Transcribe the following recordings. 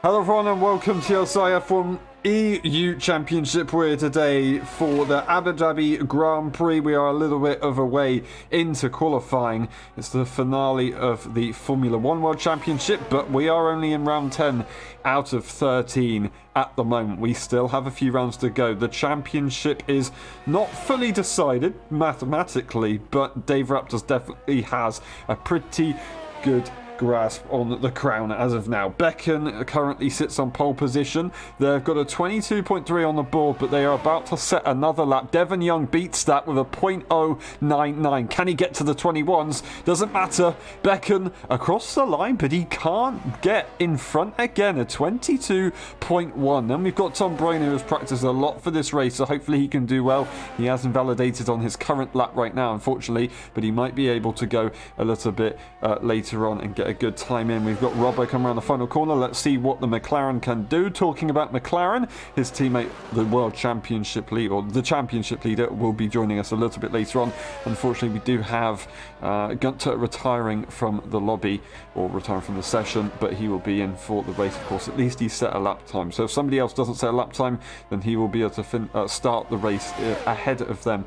Hello everyone and welcome to LSI F1 EU Championship. We're here today for the Abu Dhabi Grand Prix. We are a little bit of a way into qualifying. It's the finale of the Formula 1 World Championship, but we are only in round 10 out of 13 at the moment. We still have a few rounds to go. The championship is not fully decided mathematically, but Dave Raptors definitely has a pretty good grasp on the crown as of now. Becken currently sits on pole position. They've got a 22.3 on the board, but they are about to set another lap. Devon Young beats that with a 0.099. Can he get to the 21s? Doesn't matter. Becken across the line, but he can't get in front again. A 22.1. Then we've got Tom Brainer, who has practiced a lot for this race, so hopefully he can do well. He has invalidated on his current lap right now, unfortunately, but he might be able to go a little bit later on and get a good time in. We've got Robbo come around the final corner. Let's see what the McLaren can do. Talking about McLaren, his teammate, the World Championship leader, or the Championship leader, will be joining us a little bit later on. Unfortunately, we do have Gunter retiring from the lobby, or retiring from the session, but he will be in for the race, of course. At least he set a lap time. So if somebody else doesn't set a lap time, then he will be able to start the race ahead of them.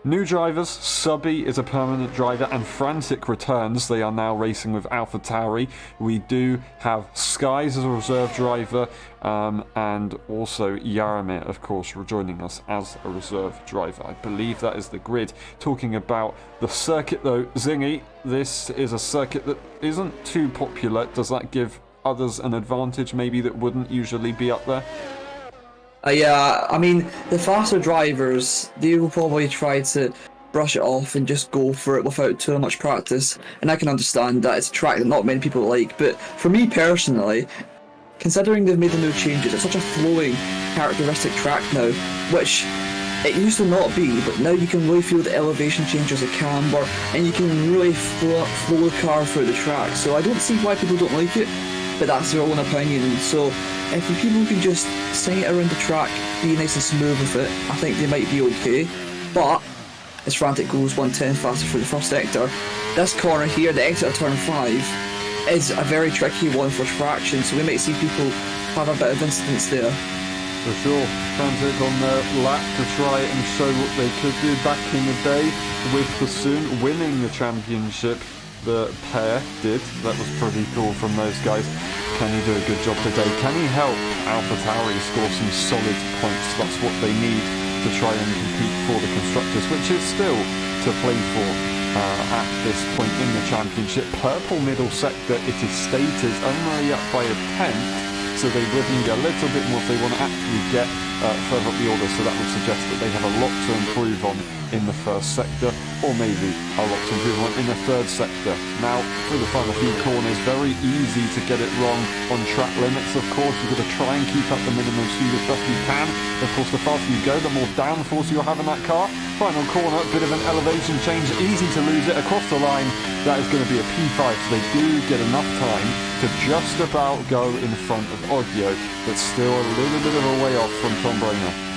New drivers, Subby is a permanent driver and Frantic returns. They are now racing with AlphaTauri. We do have Skies as a reserve driver and also Yaramir, of course, rejoining us as a reserve driver. I believe that is the grid. Talking about the circuit though, Zingy, this is a circuit that isn't too popular. Does that give others an advantage maybe that wouldn't usually be up there? Yeah, I mean, the faster drivers, they will probably try to brush it off and just go for it without too much practice. And I can understand that it's a track that not many people like. But for me personally, considering they've made the new changes, it's such a flowing, characteristic track now, which it used to not be, but now you can really feel the elevation changes, the camber, and you can really flow the car through the track. So I don't see why people don't like it, but that's their own opinion. So if people can just sing it around the track, be nice and smooth with it, I think they might be okay. But as Frantic goes 110 faster through the first sector, this corner here, the exit of turn 5, is a very tricky one for traction, so we might see people have a bit of incidents there. For sure. Frantic on their lap to try and show what they could do back in the day with Bassoon winning the championship. The pair did. That was pretty cool from those guys. Can he do a good job today? Can he help AlphaTauri score some solid points? That's what they need to try and compete for the Constructors, which is still to play for at this point in the championship. Purple middle sector, it is stated, only up by a tenth, so they would need a little bit more if they want to actually get further up the order, so that would suggest that they have a lot to improve on in the first sector, or maybe a lot to improve on in the third sector. Now, through the final few corners, very easy to get it wrong on track limits, of course. You've got to try and keep up the minimum speed as best you can. Of course, the faster you go, the more downforce you'll have in that car. Final corner, bit of an elevation change, easy to lose it across the line. That is going to be a P5, so they do get enough time to just about go in front of Oggio, but still a little bit of a way off from Tom Brainer.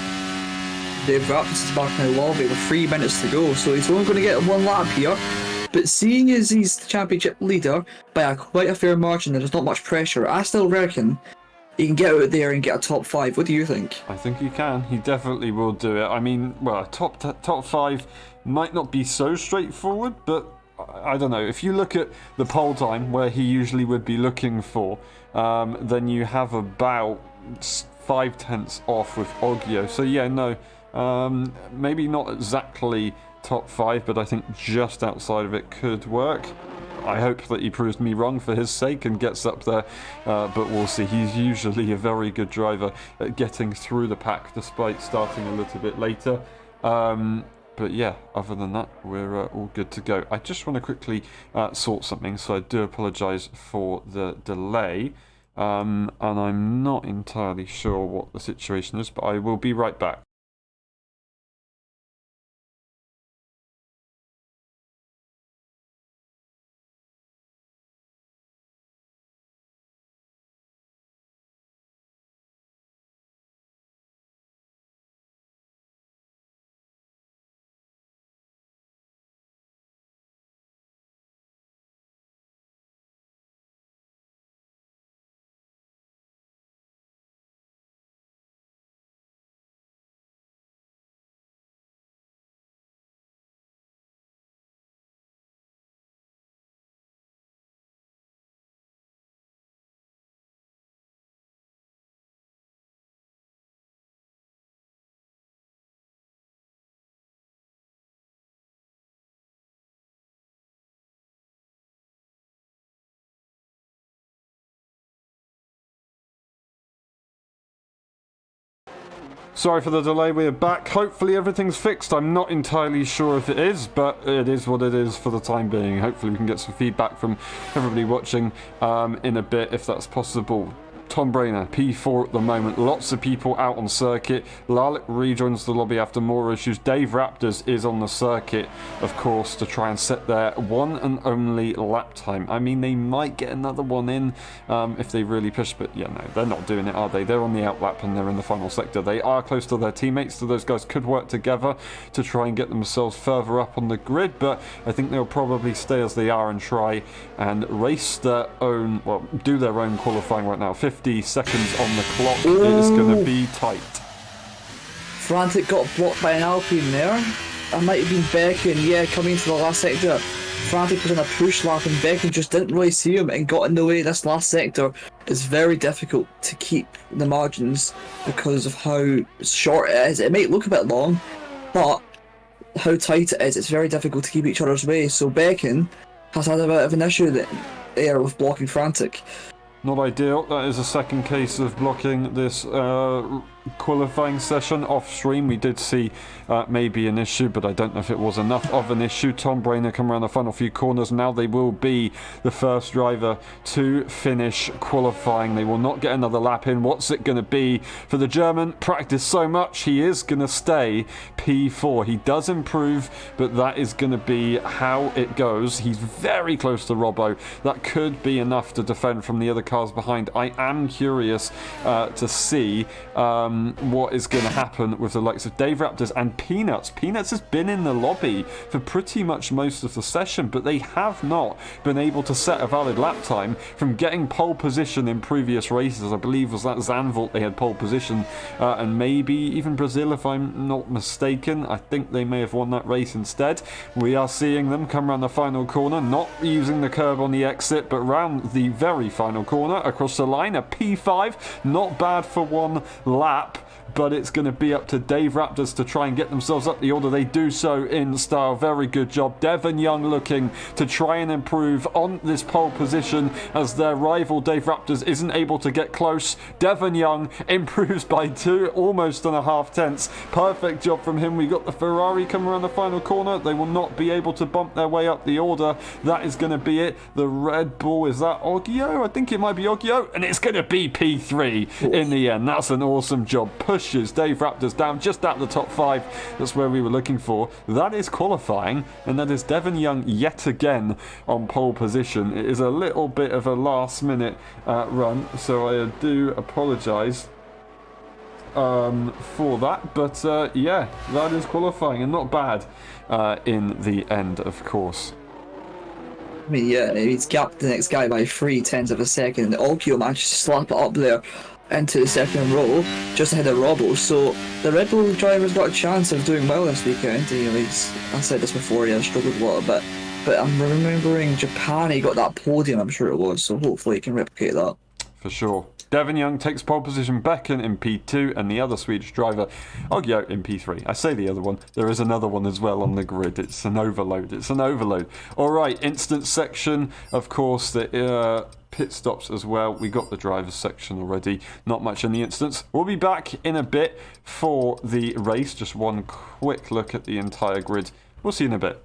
They've wrapped this back in the lobby with 3 minutes to go, so he's only going to get one lap here. But seeing as he's the championship leader by quite a fair margin, there's not much pressure. I still reckon he can get out there and get a top 5. What do you think? I think he can. He definitely will do it. I mean, well, top 5 might not be so straightforward, but I don't know. If you look at the pole time, where he usually would be looking for, then you have about 5 tenths off with Oggio. So yeah, no. Maybe not exactly top 5, but I think just outside of it could work. I hope that he proves me wrong for his sake and gets up there, but we'll see. He's usually a very good driver at getting through the pack despite starting a little bit later. But yeah, other than that, we're all good to go. I just want to quickly sort something, so I do apologise for the delay. And I'm not entirely sure what the situation is, but I will be right back. Sorry for the delay, we're back. Hopefully everything's fixed. I'm not entirely sure if it is, but it is what it is for the time being. Hopefully we can get some feedback from everybody watching in a bit, if that's possible. Tom Brainer, P4 at the moment. Lots of people out on circuit. Lalek rejoins the lobby after more issues. Dave Raptors is on the circuit, of course, to try and set their one and only lap time. I mean, they might get another one in if they really push, but yeah, no, they're not doing it, are they? They're on the outlap and they're in the final sector. They are close to their teammates, so those guys could work together to try and get themselves further up on the grid, but I think they'll probably stay as they are and try and race their own, well, do their own qualifying right now. 50 seconds on the clock. It is going to be tight. Frantic got blocked by an Alpine there. That might have been Becken, yeah, coming into the last sector. Frantic was on a push lap and Becken just didn't really see him and got in the way. This last sector is very difficult to keep the margins because of how short it is. It might look a bit long, but how tight it is, it's very difficult to keep each other's way. So Becken has had a bit of an issue there with blocking Frantic. Not ideal. That is a second case of blocking this qualifying session off stream. We did see maybe an issue, but I don't know if it was enough of an issue. Tom Brainer come around the final few corners. Now they will be the first driver to finish qualifying. They will not get another lap in. What's it going to be for the German? Practice so much. He is going to stay P4. He does improve, but that is going to be how it goes. He's very close to Robbo. That could be enough to defend from the other cars behind. I am curious to see what is going to happen with the likes of Dave Raptors and Peanuts. Peanuts has been in the lobby for pretty much most of the session, but they have not been able to set a valid lap time from getting pole position in previous races. I believe was that Zandvoort they had pole position, and maybe even Brazil, if I'm not mistaken. I think they may have won that race instead. We are seeing them come around the final corner, not using the curb on the exit, but round the very final corner across the line. A P5, not bad for one lap, but it's going to be up to Dave Raptors to try and get themselves up the order. They do so in style. Very good job. Devon Young looking to try and improve on this pole position as their rival Dave Raptors isn't able to get close. Devon Young improves by almost 2.5 tenths. Perfect job from him. We got the Ferrari coming around the final corner. They will not be able to bump their way up the order. That is going to be it. The Red Bull, is that Oggio? I think it might be Oggio, and it's going to be P3 in the end. That's an awesome job. Pushes Dave Raptors down just at the top 5. That's where we were looking for. That is qualifying, and that is Devon Young yet again on pole position. It is a little bit of a last minute run, so I do apologise for that, but yeah, that is qualifying, and not bad in the end, of course. I mean, yeah, he's gapped the next guy by 0.3 of a second, and Oggio managed to slap it up there into the second row, just ahead of Robbo. So the Red Bull driver's got a chance of doing well this weekend. I said this before, he struggled a little bit, but I'm remembering Japan, he got that podium, I'm sure it was, so hopefully he can replicate that. For sure. Devon Young takes pole position, Becken in P2, and the other Swedish driver, Oggio, in P3. I say the other one. There is another one as well on the grid. It's an overload. It's an overload. All right, instant section, of course, the pit stops as well. We got the driver's section already. Not much in the instance. We'll be back in a bit for the race. Just one quick look at the entire grid. We'll see you in a bit.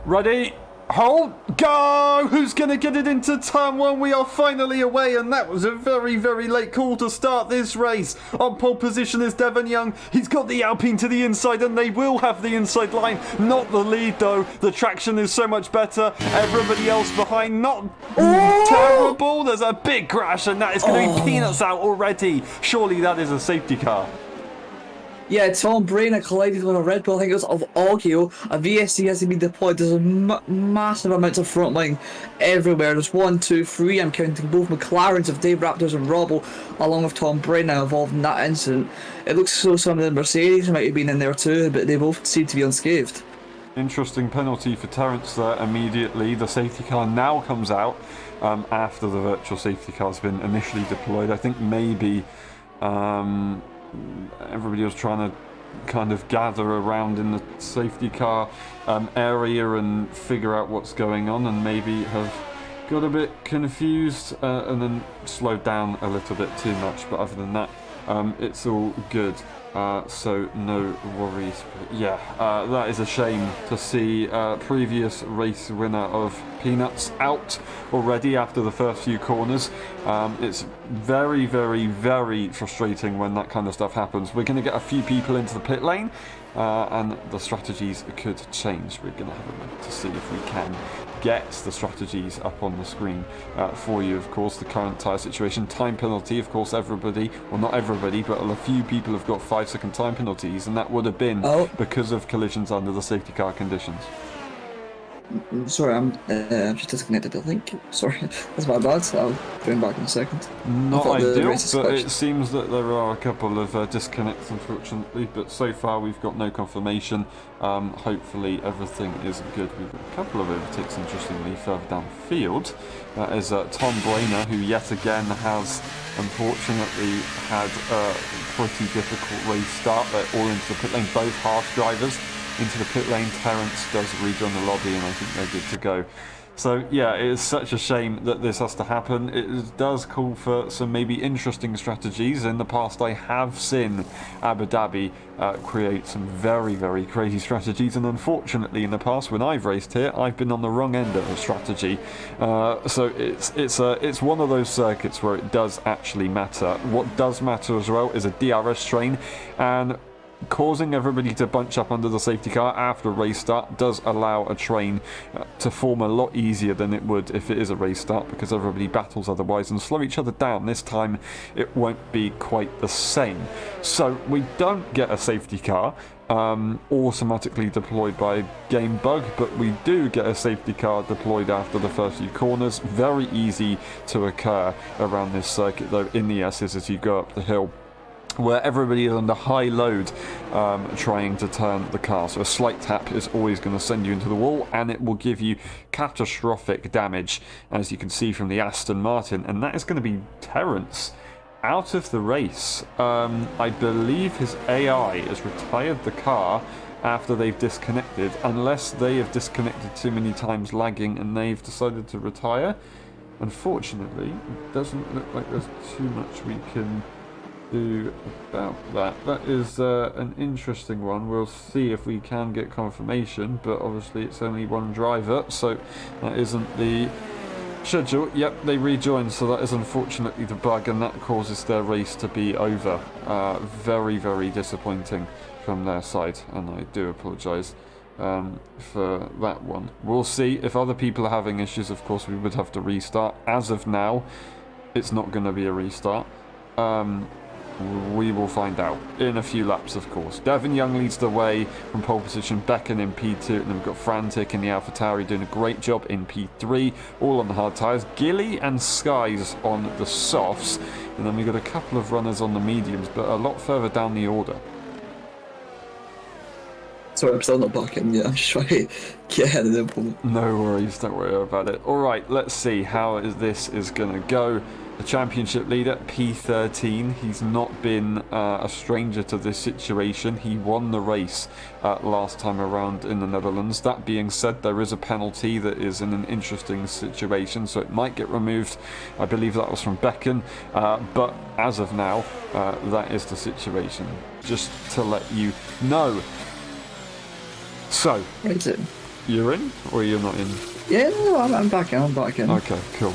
Ready? Hold, go! Who's going to get it into turn one? We are finally away, and that was a very, very late call to start this race. On pole position is Devon Young. He's got the Alpine to the inside, and they will have the inside line. Not the lead, though. The traction is so much better. Everybody else behind, not terrible. There's a big crash, and that is going to be peanuts out already. Surely that is a safety car. Yeah, Tom Brainer collided with a Red Bull. I think it was of Audio. A VSC has been deployed. There's a massive amount of front line everywhere. There's 1, 2, 3. I'm counting both McLarens of Dave Raptors and Robbo, along with Tom Brainer involved in that incident. It looks so some of the Mercedes might have been in there too, but they both seem to be unscathed. Interesting penalty for Terence there immediately. The safety car now comes out after the virtual safety car has been initially deployed. I think maybe everybody was trying to kind of gather around in the safety car area and figure out what's going on, and maybe have got a bit confused and then slowed down a little bit too much. But other than that, it's all good. So no worries. But yeah, that is a shame to see previous race winner of Peanuts out already after the first few corners. It's very, very, very frustrating when that kind of stuff happens. We're going to get a few people into the pit lane, and the strategies could change. We're going to have a look to see if we can get the strategies up on the screen for you. Of course, the current tyre situation, time penalty, of course, everybody, well, not everybody, but a few people have got 5-second time penalties, and that would have been because of collisions under the safety car conditions. Sorry, I'm just disconnected, I think. Sorry, that's my bad. I'll be back in a second. Not ideal, but it seems that there are a couple of disconnects, unfortunately, but so far we've got no confirmation. Hopefully everything is good. We've got a couple of overtakes, interestingly, further down the field. That is Tom Brainer, who yet again has unfortunately had a pretty difficult race start. They're all into the pit lane, both harsh drivers into the pit lane. Terence does rejoin the lobby, and I think they're good to go. So yeah, it is such a shame that this has to happen. It does call for some maybe interesting strategies. In the past, I have seen Abu Dhabi create some very, very crazy strategies, and unfortunately in the past when I've raced here, I've been on the wrong end of a strategy. So it's one of those circuits where it does actually matter. What does matter as well is a DRS train, and causing everybody to bunch up under the safety car after a race start does allow a train to form a lot easier than it would if it is a race start, because everybody battles otherwise and slow each other down. This time it won't be quite the same. So we don't get a safety car automatically deployed by game bug, but we do get a safety car deployed after the first few corners. Very easy to occur around this circuit though in the S's as you go up the hill, where everybody is under high load trying to turn the car. So a slight tap is always going to send you into the wall, and it will give you catastrophic damage, as you can see from the Aston Martin. And that is going to be Terence out of the race. I believe his AI has retired the car after they've disconnected, unless they have disconnected too many times lagging and they've decided to retire. Unfortunately, it doesn't look like there's too much we can do about that. That is an interesting one. We'll see if we can get confirmation, but obviously it's only one driver, so that isn't the schedule. Yep, they rejoined, so that is unfortunately the bug, and that causes their race to be over. Very, very disappointing from their side, and I do apologise for that one. We'll see if other people are having issues. Of course, we would have to restart. As of now, it's not going to be a restart. We will find out in a few laps, of course. Devon Young leads the way from pole position, Becken in P2, and then we've got Frantic in the AlphaTauri doing a great job in P3, all on the hard tyres. Gilly and Skies on the softs, and then we've got a couple of runners on the mediums, but a lot further down the order. Sorry, I'm still not back in yet. I'm just trying to get ahead of them. No worries, don't worry about it. Alright, let's see how this is going to go. The championship leader, P13, he's not been a stranger to this situation. He won the race last time around in the Netherlands. That being said, there is a penalty that is in an interesting situation, so it might get removed. I believe that was from Becken, but as of now, that is the situation. Just to let you know. So, You're in, or you're not in? Yeah, no, I'm back in. I'm back in. Okay, cool.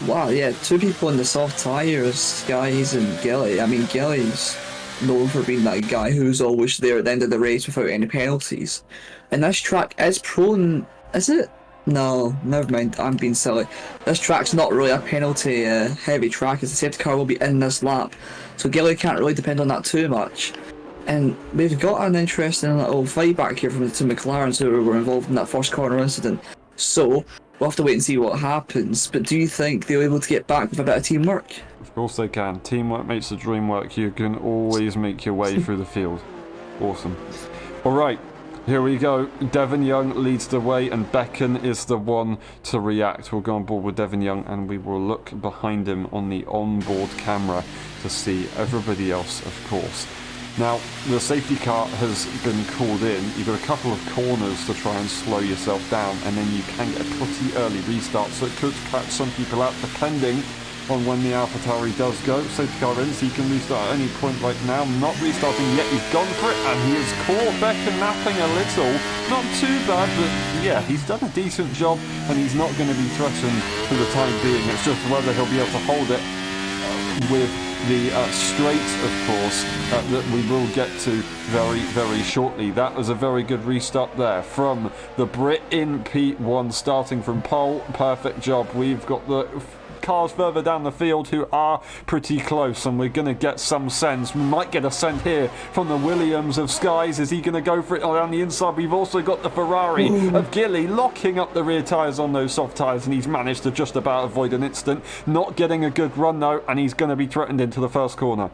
Wow, yeah, 2 people in the soft tyres, Skies and Gilly. I mean, Gilly's known for being that guy who's always there at the end of the race without any penalties. And this track is prone, is it? No, never mind, I'm being silly. This track's not really a penalty heavy track, as the safety car will be in this lap. So Gilly can't really depend on that too much. And we've got an interesting little fight back here from the two McLarens who were involved in that first corner incident. So, we'll have to wait and see what happens, but do you think they're able to get back with a bit of teamwork? Of course they can. Teamwork makes the dream work. You can always make your way through the field. Awesome. Alright, here we go. Devon Young leads the way and Becken is the one to react. We'll go on board with Devon Young and we will look behind him on the onboard camera to see everybody else, of course. Now, the safety car has been called in. You've got a couple of corners to try and slow yourself down, and then you can get a pretty early restart, so it could catch some people out depending on when the AlphaTauri does go. Safety car in, so you can restart at any point right now. Not restarting yet, he's gone for it, and he has caught Becker napping a little. Not too bad, but yeah, he's done a decent job, and he's not going to be threatened for the time being. It's just whether he'll be able to hold it with the straight, of course, that we will get to very, very shortly. That was a very good restart there from the Brit in P1, starting from pole. Perfect job. We've got the cars further down the field who are pretty close, and we're going to get some sense. We might get a scent here from the Williams of Skies. Is he going to go for it around the inside? We've also got the Ferrari of Gilly locking up the rear tyres on those soft tyres, and he's managed to just about avoid an incident. Not getting a good run though, and he's going to be threatened into the first corner.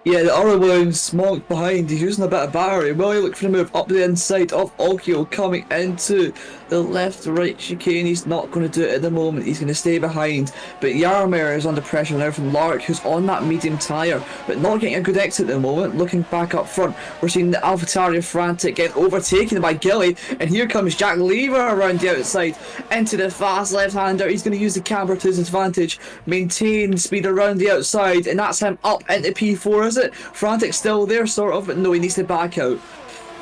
Yeah, the other Williams smoked behind. He's using a bit of battery. Willie looking for a move up the inside of Okio, coming into the left-right chicane. He's not going to do it at the moment. He's going to stay behind. But Yarmir is under pressure now from Lark, who's on that medium tyre, but not getting a good exit at the moment. Looking back up front, we're seeing the AlphaTauri Frantic get overtaken by Gilly, and here comes Jack Lever around the outside into the fast left-hander. He's going to use the camber to his advantage, maintain speed around the outside, and that's him up into P4, is it? Frantic's still there, sort of, but no, he needs to back out.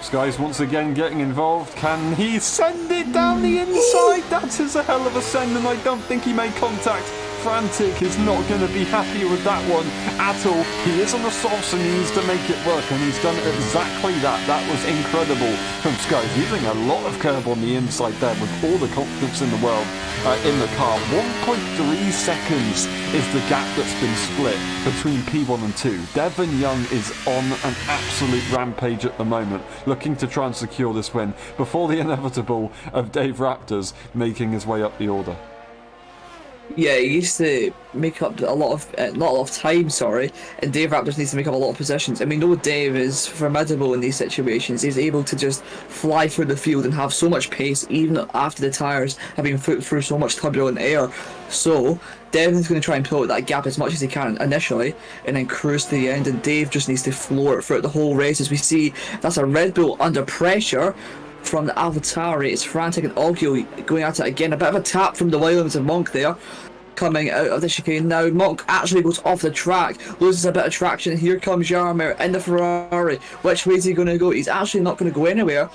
Skies once again getting involved. Can he send it down the inside? That is a hell of a send, and I don't think he made contact. Frantic is not going to be happy with that one at all. He is on the softs and he needs to make it work, and he's done exactly that. That was incredible from Skies, using a lot of curb on the inside there with all the confidence in the world in the car. 1.3 seconds is the gap that's been split between P1 and 2. Devon Young is on an absolute rampage at the moment, looking to try and secure this win before the inevitable of Dave Raptors making his way up the order. Yeah, he used to make up a lot of, not a lot of time, sorry, and Dave Raptors needs to make up a lot of positions. And we know Dave is formidable in these situations. He's able to just fly through the field and have so much pace, even after the tyres have been put through so much turbulent air. So, Devon's going to try and pull out that gap as much as he can initially, and then cruise to the end, and Dave just needs to floor it throughout the whole race. As we see, that's a Red Bull under pressure from the AlphaTauri. It's Frantic and Ogio going at it again. A bit of a tap from the Williams and Monk there, coming out of the chicane now. Monk actually goes off the track, loses a bit of traction. Here comes Yarmir in the Ferrari. Which way is he going to go? He's actually not going to go anywhere.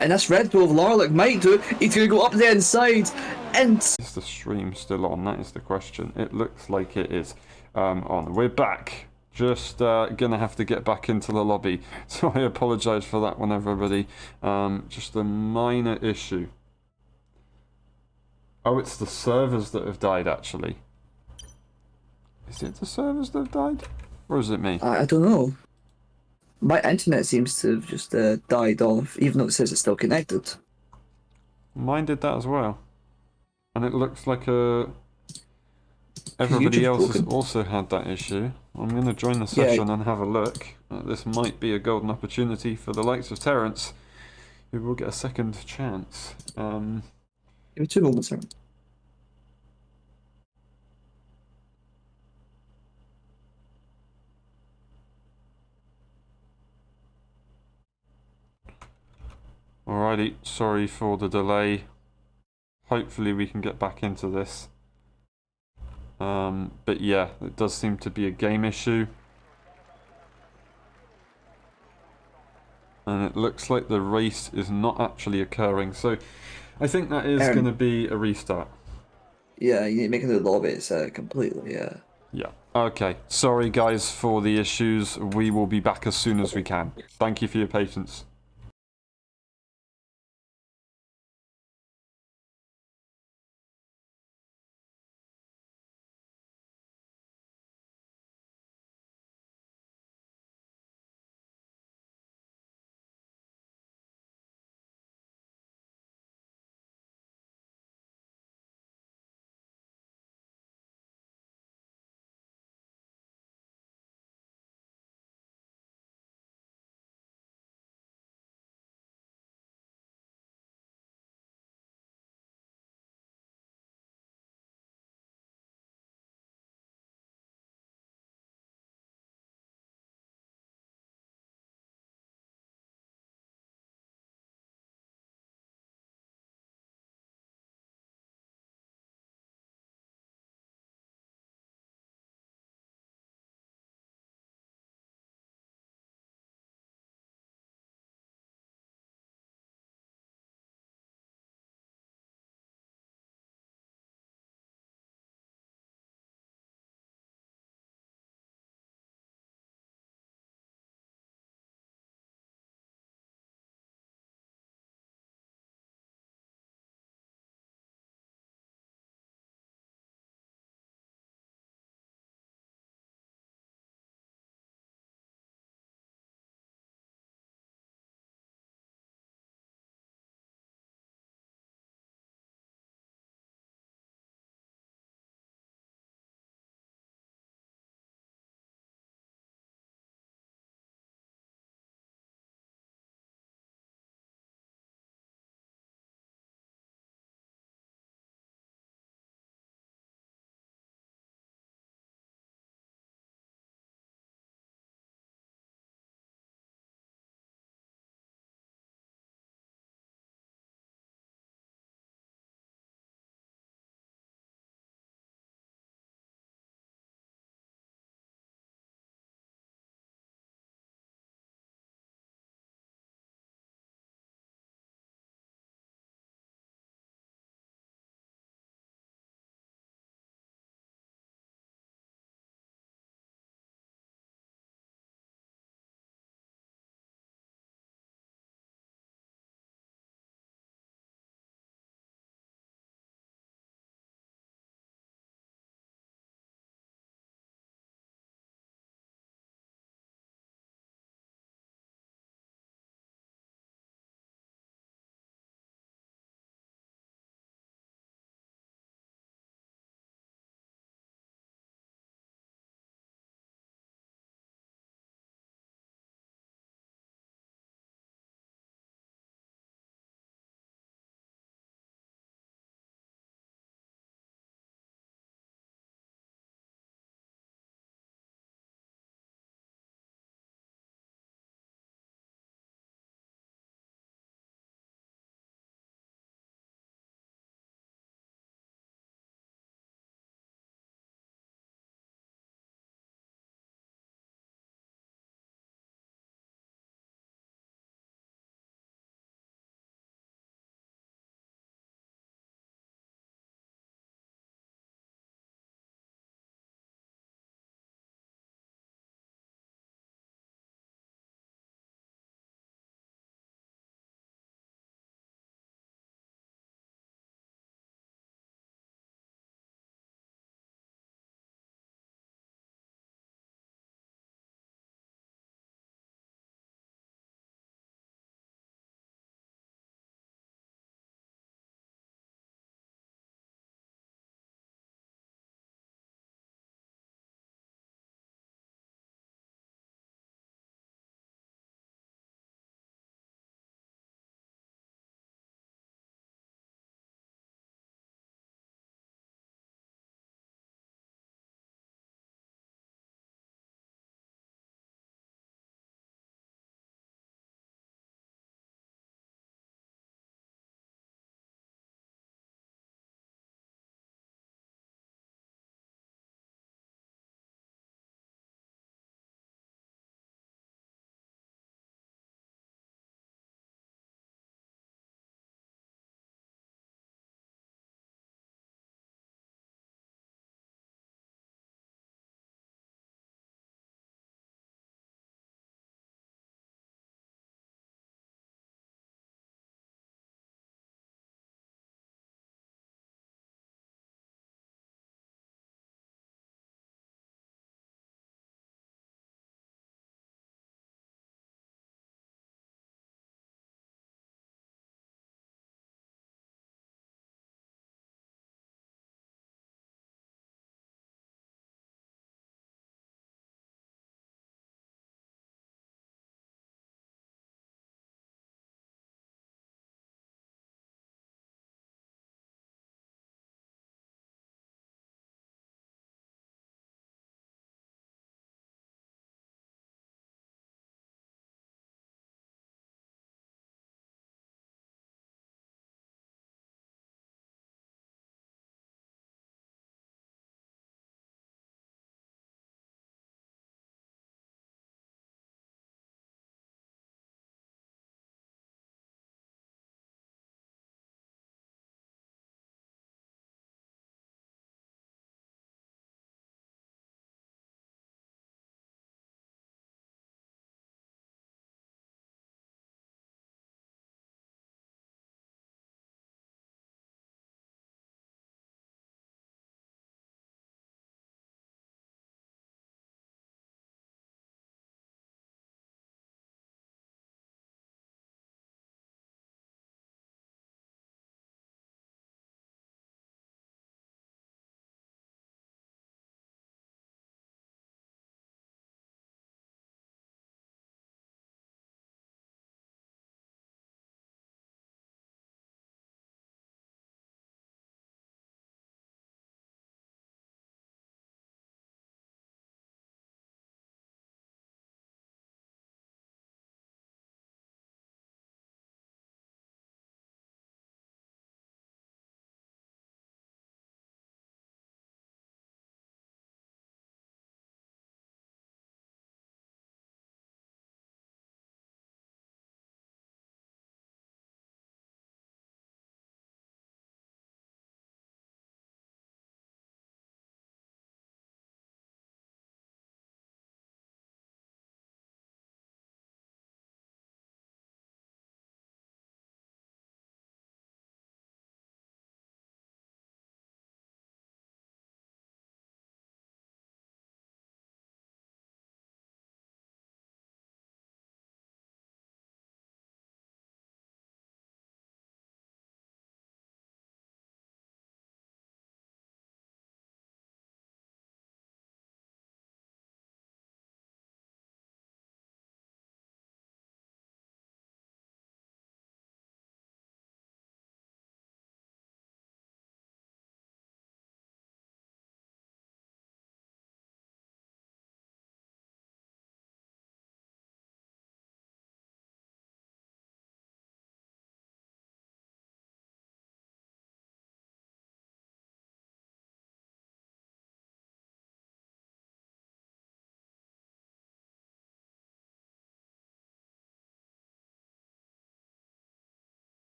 And this Red Bull of Larlick might do. He's going to go up the inside. And is the stream still on? That is the question. It looks like it is on. We're back. Just gonna have to get back into the lobby, so I apologise for that one, everybody. Just a minor issue. Oh, it's the servers that have died, actually. Is it the servers that have died? Or is it me? I don't know. My internet seems to have just died off, even though it says it's still connected. Mine did that as well. And it looks like everybody else has also had that issue. I'm going to join the session and have a look. This might be a golden opportunity for the likes of Terence, who will get a second chance. Give me 2 moments, sir. Alrighty, sorry for the delay. Hopefully we can get back into this. But yeah, it does seem to be a game issue. And it looks like the race is not actually occurring. So I think that is Um, going to be a restart. yeah, you need to make it to the lobby, so completely, yeah. Yeah. Okay. Sorry, guys, for the issues. We will be back as soon as we can. Thank you for your patience.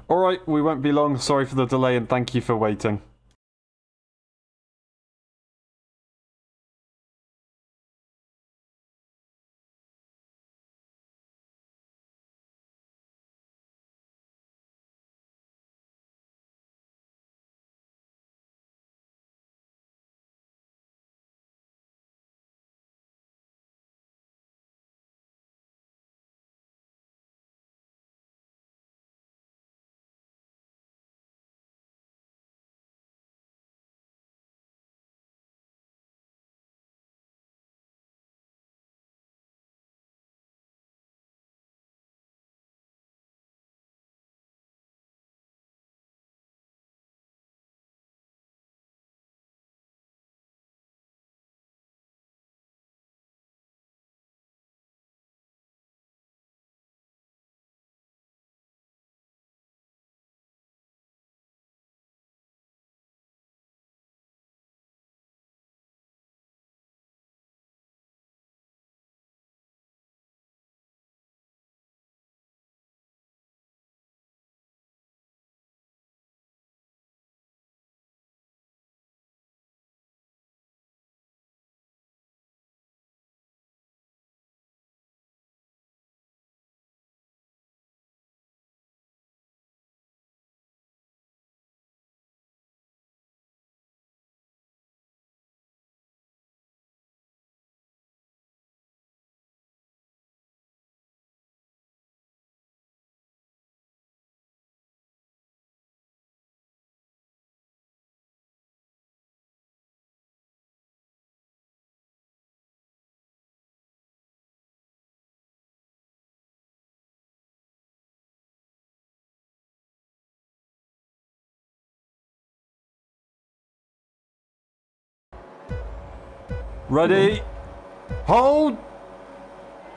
Alright, we won't be long. Sorry for the delay and thank you for waiting. Ready? Hold!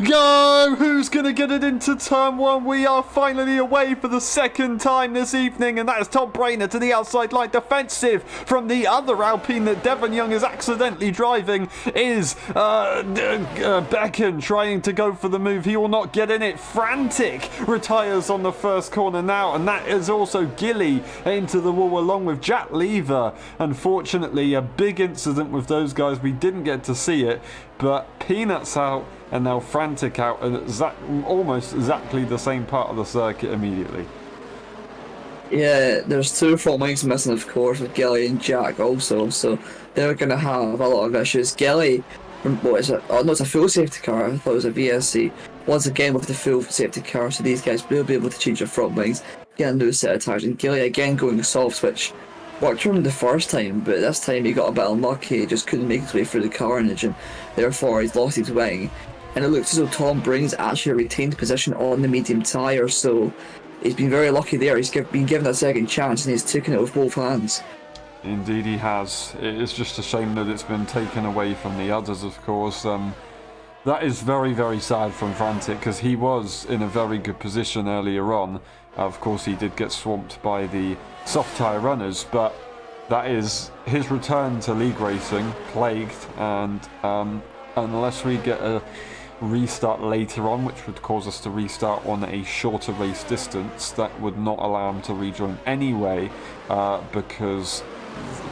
Go! Who's going to get it into turn one? We are finally away for the second time this evening, and that is Tom Brainer to the outside line. Defensive from the other Alpine that Devon Young is accidentally driving is Becken trying to go for the move. He will not get in it. Frantic retires on the first corner now, and that is also Gilly into the wall along with Jack Lever. Unfortunately, a big incident with those guys. We didn't get to see it, but Peanuts out and now Frantic out, and almost exactly the same part of the circuit immediately. Yeah, there's two front wings missing, of course, with Gilly and Jack also, so they're going to have a lot of issues. Gilly, what is it? Oh, no, it's a full safety car. I thought it was a VSC. Once again, with the full safety car, so these guys will be able to change their front wings, get a new set of tires, and Gilly again going soft switch. Worked for him the first time, but this time he got a bit unlucky. He just couldn't make his way through the carnage, and therefore he's lost his wing. And it looks as though Tom Brain's actually retained position on the medium tyre, so he's been very lucky there. He's been given a second chance and he's taken it with both hands. Indeed he has. It is just a shame that it's been taken away from the others, of course. That is very, very sad from Frantic, because he was in a very good position earlier on. Of course, he did get swamped by the soft tyre runners, but that is his return to league racing, plagued, and unless we get a restart later on, which would cause us to restart on a shorter race distance, that would not allow him to rejoin anyway, because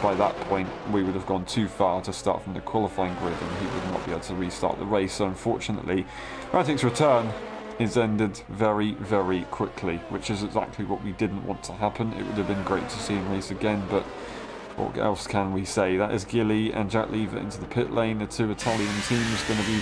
by that point we would have gone too far to start from the qualifying grid and he would not be able to restart the race. So unfortunately, Frantic's return is ended very, very quickly, which is exactly what we didn't want to happen. It would have been great to see him race again, but what else can we say? That is Gilly and Jack Lever into the pit lane. The two Italian teams going to be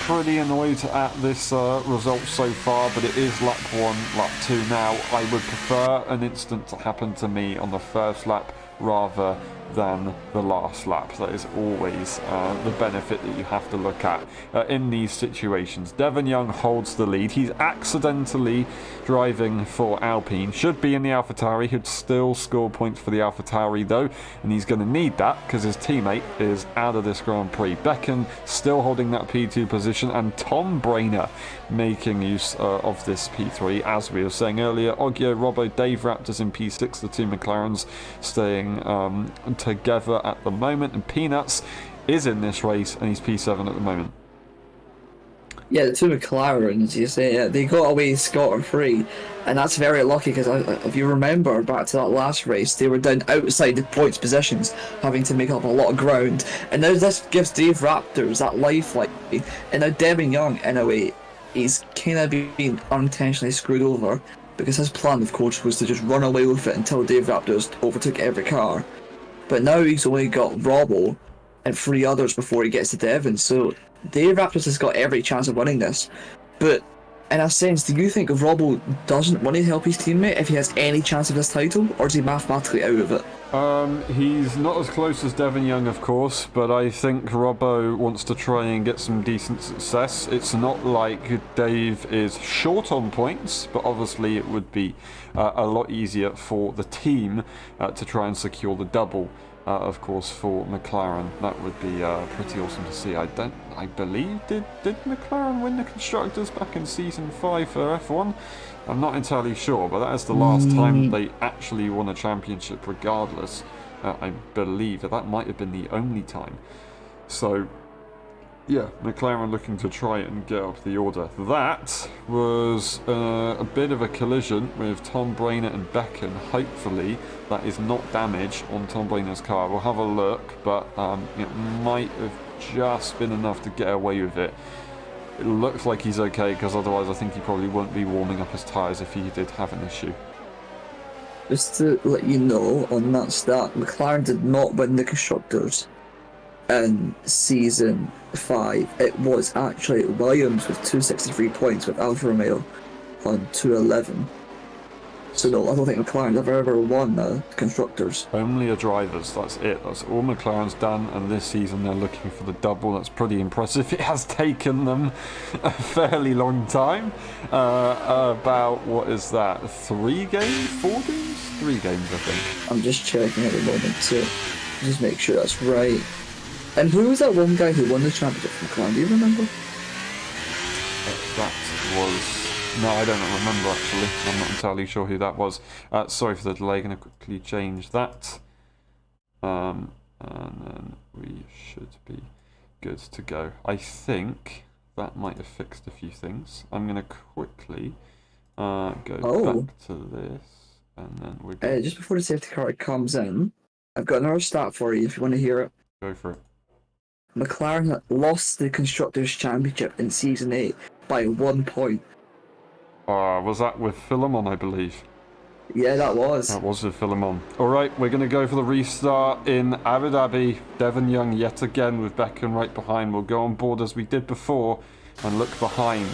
pretty annoyed at this result so far, but it is lap 1, lap 2 now. I would prefer an incident to happen to me on the first lap rather than the last lap. That is always the benefit that you have to look at in these situations. Devon Young holds the lead. He's accidentally driving for Alpine. Should be in the AlphaTauri. He'd still score points for the AlphaTauri though, and he's going to need that because his teammate is out of this Grand Prix. Becken still holding that P2 position, and Tom Brainer making use of this P3. As we were saying earlier, Oggio, Robbo, Dave Raptors in P6, the two McLarens staying together at the moment, and Peanuts is in this race and he's P7 at the moment. Yeah, the two McLarens, you say, they got away scot-free, and that's very lucky because if you remember back to that last race, they were down outside the points positions, having to make up a lot of ground, and now this gives Dave Raptors that lifeline, and now Devin Young, in a way, he's kind of been unintentionally screwed over, because his plan, of course, was to just run away with it until Dave Raptors overtook every car, but now he's only got Robbo and three others before he gets to Devon, so Dave Raptors has got every chance of winning this. But in a sense, do you think Robbo doesn't want to help his teammate if he has any chance of this title, or is he mathematically out of it? He's not as close as Devin Young, of course, but I think Robbo wants to try and get some decent success. It's not like Dave is short on points, but obviously it would be a lot easier for the team to try and secure the double. Of course, for McLaren, that would be pretty awesome to see. I believe, did McLaren win the constructors back in season 5 for F1? I'm not entirely sure, but that is the last time they actually won a championship. Regardless, I believe that might have been the only time. So, yeah, McLaren looking to try and get up the order. That was a bit of a collision with Tom Brainer and Becken. Hopefully that is not damage on Tom Brainer's car. We'll have a look, but it might have just been enough to get away with it. It looks like he's okay, because otherwise I think he probably won't be warming up his tyres if he did have an issue. Just to let you know on that stat, McLaren did not win the constructors in season 5. It was actually Williams with 263 points with Alfa Romeo on 211. So no, I don't think McLaren have ever won the constructors. Only a drivers, that's it. That's all McLaren's done, and this season they're looking for the double. That's pretty impressive. It has taken them a fairly long time. About, what is that, 3 games? 4 games? 3 games, I think. I'm just checking at the moment to just make sure that's right. And who was that one guy who won the championship from McLaren? Do you remember? That was... No, I don't remember actually. I'm not entirely sure who that was. Sorry for the delay. Going to quickly change that. And then we should be good to go. I think that might have fixed a few things. I'm going to quickly go back to this. And then we're good. Just before the safety car comes in, I've got another stat for you if you want to hear it. Go for it. McLaren lost the Constructors' Championship in Season 8 by 1 point. Was that with Philemon, I believe? Yeah, that was. That was with Philemon. Alright, we're going to go for the restart in Abu Dhabi. Devin Young yet again with Becken right behind. We'll go on board as we did before and look behind.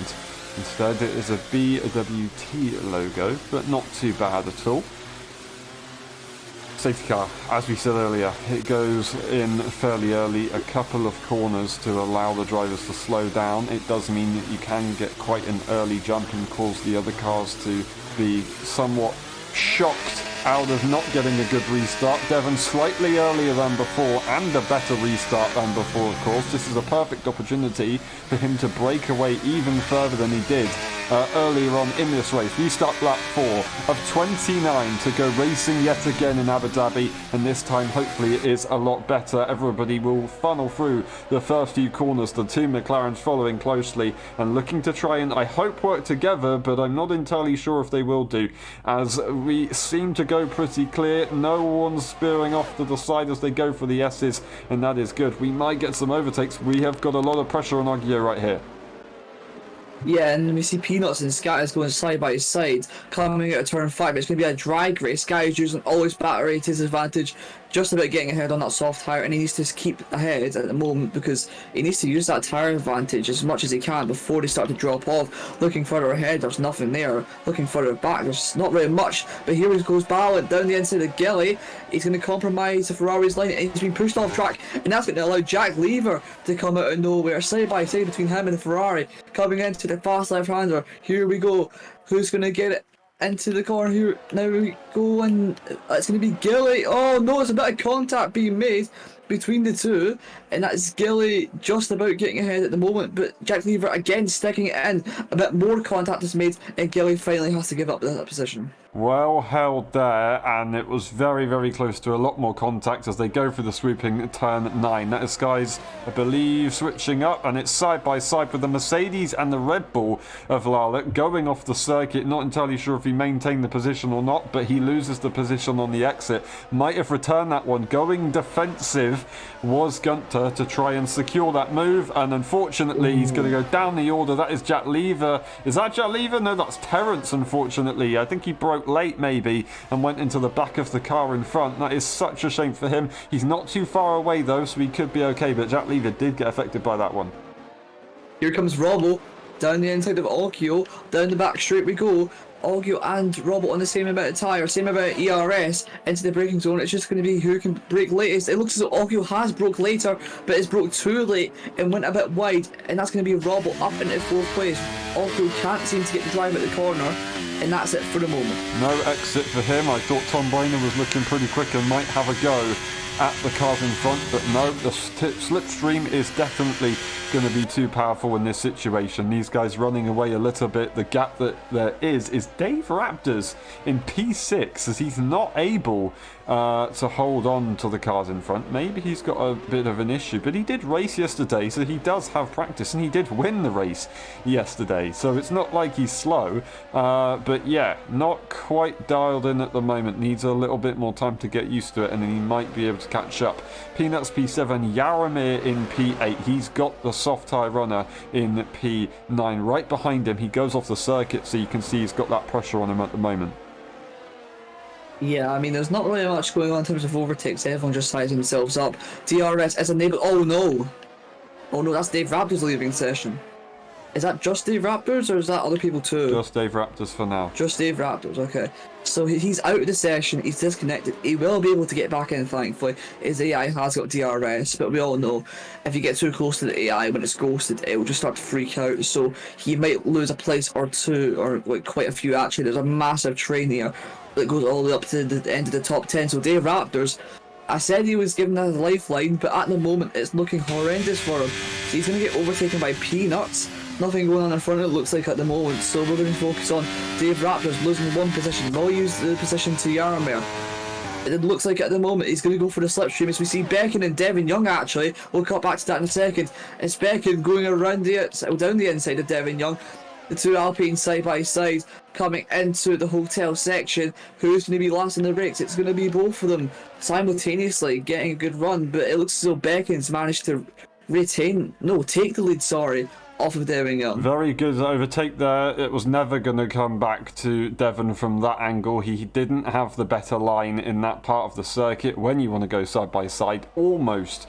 Instead, it is a BWT logo, but not too bad at all. Safety car, as we said earlier, it goes in fairly early, a couple of corners to allow the drivers to slow down. It does mean that you can get quite an early jump and cause the other cars to be somewhat shocked out of not getting a good restart. Devon slightly earlier than before, and a better restart than before, of course. This is a perfect opportunity for him to break away even further than he did earlier on in this race. Restart lap 4 of 29 to go racing yet again in Abu Dhabi, and this time hopefully it is a lot better. Everybody will funnel through the first few corners, the two McLarens following closely and looking to try and, I hope, work together, but I'm not entirely sure if they will do, as we seem to go pretty clear. No one's spearing off to the side as they go for the S's, and that is good. We might get some overtakes. We have got a lot of pressure on our gear right here. Yeah, and we see Peanuts and Scatters going side by side, coming out of turn 5. It's going to be a drag race. Sky is using all his battery to his advantage, just about getting ahead on that soft tyre, and he needs to keep ahead at the moment because he needs to use that tyre advantage as much as he can before they start to drop off. Looking further ahead, there's nothing there. Looking further back, there's not really much, but here he goes Ballard down the inside of Gilly. He's going to compromise the Ferrari's line, and he's been pushed off track, and that's going to allow Jack Lever to come out of nowhere, side by side between him and the Ferrari, coming into the fast left-hander. Here we go. Who's going to get it into the corner here? Now we go, and it's going to be Gilly. Oh no, it's a bit of contact being made. between the two, and that's Gilly just about getting ahead at the moment, but Jack Lever again sticking it in. A bit more contact is made, and Gilly finally has to give up that position. Well held there, and it was very, very close to a lot more contact as they go for the sweeping turn 9. That is Skies, I believe, switching up, and it's side by side with the Mercedes and the Red Bull of Lala going off the circuit. Not entirely sure if he maintained the position or not, but he loses the position on the exit. Might have returned that one. Going defensive was Gunter to try and secure that move, and unfortunately he's going to go down the order. That is Jack Lever. Is that Jack Lever? No, that's Terrence, unfortunately. I think he broke late maybe and went into the back of the car in front. That is such a shame for him. He's not too far away though, so he could be okay, but Jack Lever did get affected by that one. Here comes Robbo down the inside of Ogio, down the back straight we go. Ogio and Robbo on the same amount of tyre, same amount of ERS into the braking zone. It's just going to be who can brake latest. It looks as though Ogio has broke later, but it's broke too late and went a bit wide, and that's going to be Robbo up into 4th place. Ogio can't seem to get the drive at the corner, and that's it for the moment. No exit for him. I thought Tom Brainer was looking pretty quick and might have a go at the cars in front, but no, the slipstream is definitely going to be too powerful in this situation. These guys running away a little bit. The gap that there is Dave Raptors in P6 as he's not able to hold on to the cars in front. Maybe he's got a bit of an issue, but he did race yesterday, so he does have practice, and he did win the race yesterday, so it's not like he's slow, but yeah, not quite dialed in at the moment. Needs a little bit more time to get used to it, and then he might be able to catch up. Peanuts P7, Yaramir in P8. He's got the soft tyre runner in P9 right behind him. He goes off the circuit, so you can see he's got that pressure on him at the moment. Yeah, I mean, there's not really much going on in terms of overtakes. Everyone just sizing themselves up. DRS is enabled. Oh no! Oh no, that's Dave Raptors leaving session. Is that just Dave Raptors, or is that other people too? Just Dave Raptors for now. Just Dave Raptors, okay. So he's out of the session, he's disconnected. He will be able to get back in, thankfully. His AI has got DRS, but we all know if you get too close to the AI when it's ghosted, it will just start to freak out. So he might lose a place or two, or like quite a few actually. There's a massive train here that goes all the way up to the end of the top 10. So Dave Raptors, I said he was given a lifeline, but at the moment it's looking horrendous for him. So he's going to get overtaken by Peanuts. Nothing going on in front, it looks like, at the moment, so we're going to focus on Dave Raptors losing one position. We'll use the position to Yaramir. It looks like at the moment he's going to go for the slipstream, as we see Becken and Devin Young actually. We'll cut back to that in a second. It's Becken going around down the inside of Devin Young. The two Alpines side by side coming into the hotel section. Who's going to be last on the brakes? It's going to be both of them simultaneously getting a good run, but it looks as though Becken's managed to take the lead, off of Devin Young. Very good overtake there. It was never going to come back to Devon from that angle. He didn't have the better line in that part of the circuit when you want to go side by side. Almost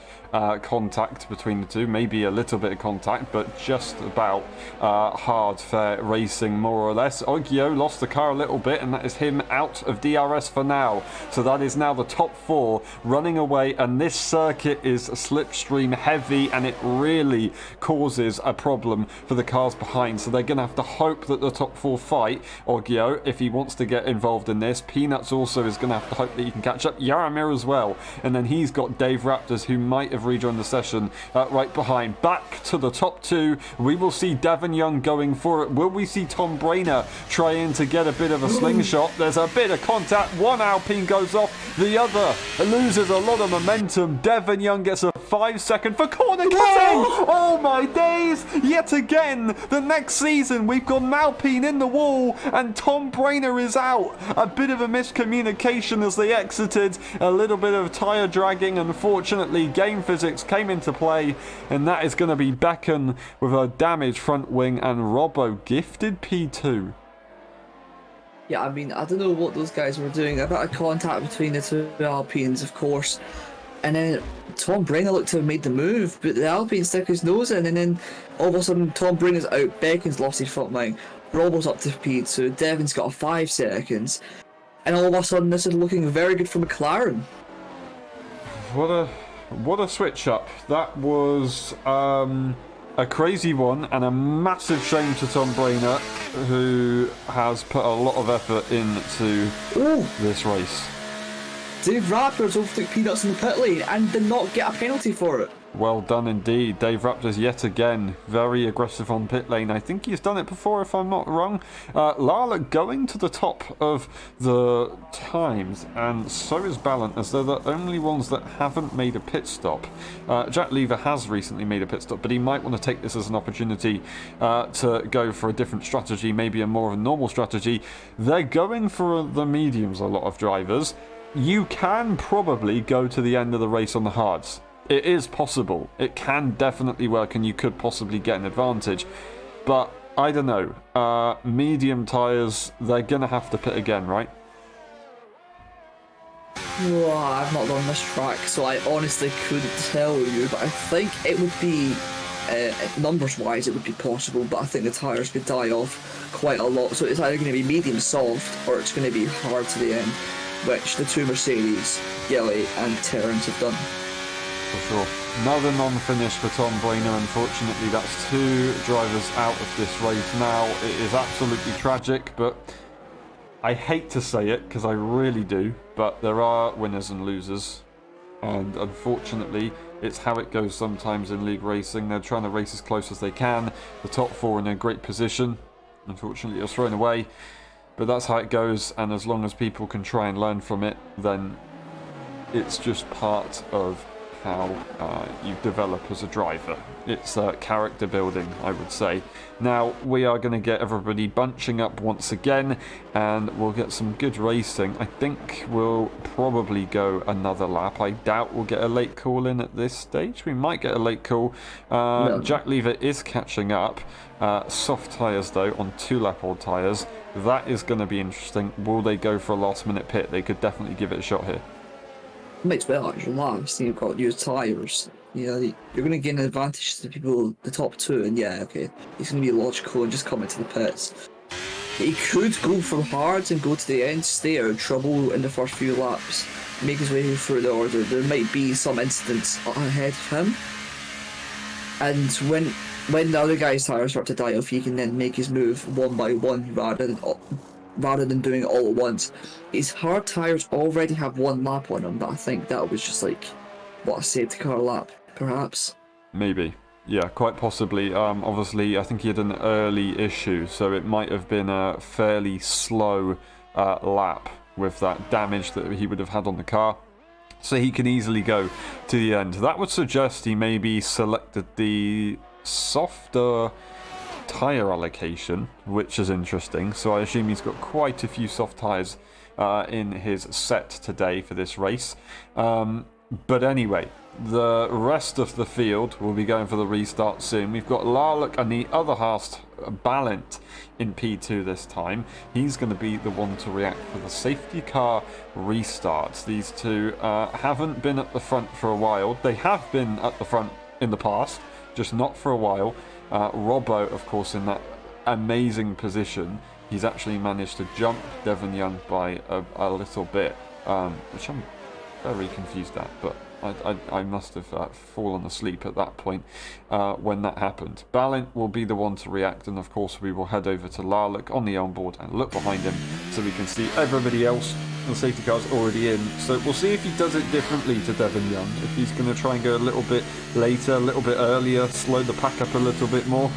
contact between the two, maybe a little bit of contact, but just about hard fair racing more or less. Ogio lost the car a little bit, and that is him out of DRS for now. So that is now the top 4 running away, and this circuit is slipstream heavy, and it really causes a problem for the cars behind. So they're going to have to hope that the top 4 fight Ogio if he wants to get involved in this. Peanuts also is going to have to hope that he can catch up. Yaramir as well, and then he's got Dave Raptors, who might have rejoined the session right behind. Back to the top 2. We will see Devin Young going for it. Will we see Tom Brainer trying to get a bit of a slingshot? There's a bit of contact. One Alpine goes off. The other loses a lot of momentum. Devin Young gets a 5-second for corner cutting. Oh my days! Yet again, the next season we've got an Alpine in the wall and Tom Brainer is out. A bit of a miscommunication as they exited. A little bit of tyre dragging. Unfortunately, game physics came into play, and that is going to be Becken with a damaged front wing, and Robbo gifted P2. Yeah, I mean, I don't know what those guys were doing. A bit of contact between the two Alpines, of course. And then Tom Brainer looked to have made the move, but the Alpine stuck his nose in, and then all of a sudden Tom Brainer's out, Becken's lost his front wing, Robbo's up to P2, Devon's got 5 seconds, and all of a sudden this is looking very good for McLaren. What a switch up. That was a crazy one, and a massive shame to Tom Brainer, who has put a lot of effort into this race. Dave Raptors overtook Peanuts in the pit lane and did not get a penalty for it. Well done indeed. Dave Raptors yet again very aggressive on pit lane. I think he's done it before if I'm not wrong. Lala going to the top of the times, and so is Ballant, as they're the only ones that haven't made a pit stop. Jack Lever has recently made a pit stop, but he might want to take this as an opportunity to go for a different strategy, maybe a more of a normal strategy. They're going for the mediums, a lot of drivers. You can probably go to the end of the race on the hards. It is possible. It can definitely work, and you could possibly get an advantage. But, I don't know. Medium tyres, they're going to have to pit again, right? Oh, I've not done this track, so I honestly couldn't tell you, but I think it would be, numbers-wise, it would be possible, but I think the tyres could die off quite a lot. So it's either going to be medium soft, or it's going to be hard to the end, which the two Mercedes, Gilly and Terrence have done. For sure. Another non-finish for Tom Bueno. Unfortunately, that's two drivers out of this race now. It is absolutely tragic, but I hate to say it because I really do, but there are winners and losers. And unfortunately, it's how it goes sometimes in league racing. They're trying to race as close as they can. The top four in a great position. Unfortunately, it was thrown away. But that's how it goes, and as long as people can try and learn from it, then it's just part of how you develop as a driver. It's character building, I would say. Now, we are going to get everybody bunching up once again, and we'll get some good racing. I think we'll probably go another lap. I doubt we'll get a late call in at this stage. We might get a late call. No. Jack Lever is catching up. Soft tyres, though, on 2-lap-old tyres. That is going to be interesting. Will they go for a last-minute pit? They could definitely give it a shot here. Makes well actually last. You've got used tyres. Yeah, you're going to gain an advantage to the people, the top two, and yeah, okay, he's going to be logical and just come into the pits. He could go for hards and go to the end, stay out of trouble in the first few laps, make his way through the order. There might be some incidents ahead of him, and when the other guy's tyres start to die off, he can then make his move one by one rather than doing it all at once. His hard tyres already have one lap on them, but I think that was just like, what, a safety car lap, perhaps? Maybe. Yeah, quite possibly. Obviously, I think he had an early issue, so it might have been a fairly slow lap with that damage that he would have had on the car. So he can easily go to the end. That would suggest he maybe selected the softer tyre allocation, which is interesting. So I assume he's got quite a few soft tyres in his set today for this race. But anyway, the rest of the field will be going for the restart soon. We've got Larlock and the other half, Ballant, in P2 this time. He's going to be the one to react for the safety car restarts. These two haven't been at the front for a while. They have been at the front in the past, just not for a while. Robbo, of course, in that amazing position. He's actually managed to jump Devon Young by a little bit, which I'm very confused at, but I must have fallen asleep at that point when that happened. Ballant will be the one to react, and of course we will head over to Larlock on the onboard and look behind him so we can see everybody else. The safety car's already in, so we'll see if he does it differently to Devon Young, if he's going to try and go a little bit later, a little bit earlier, slow the pack up a little bit more.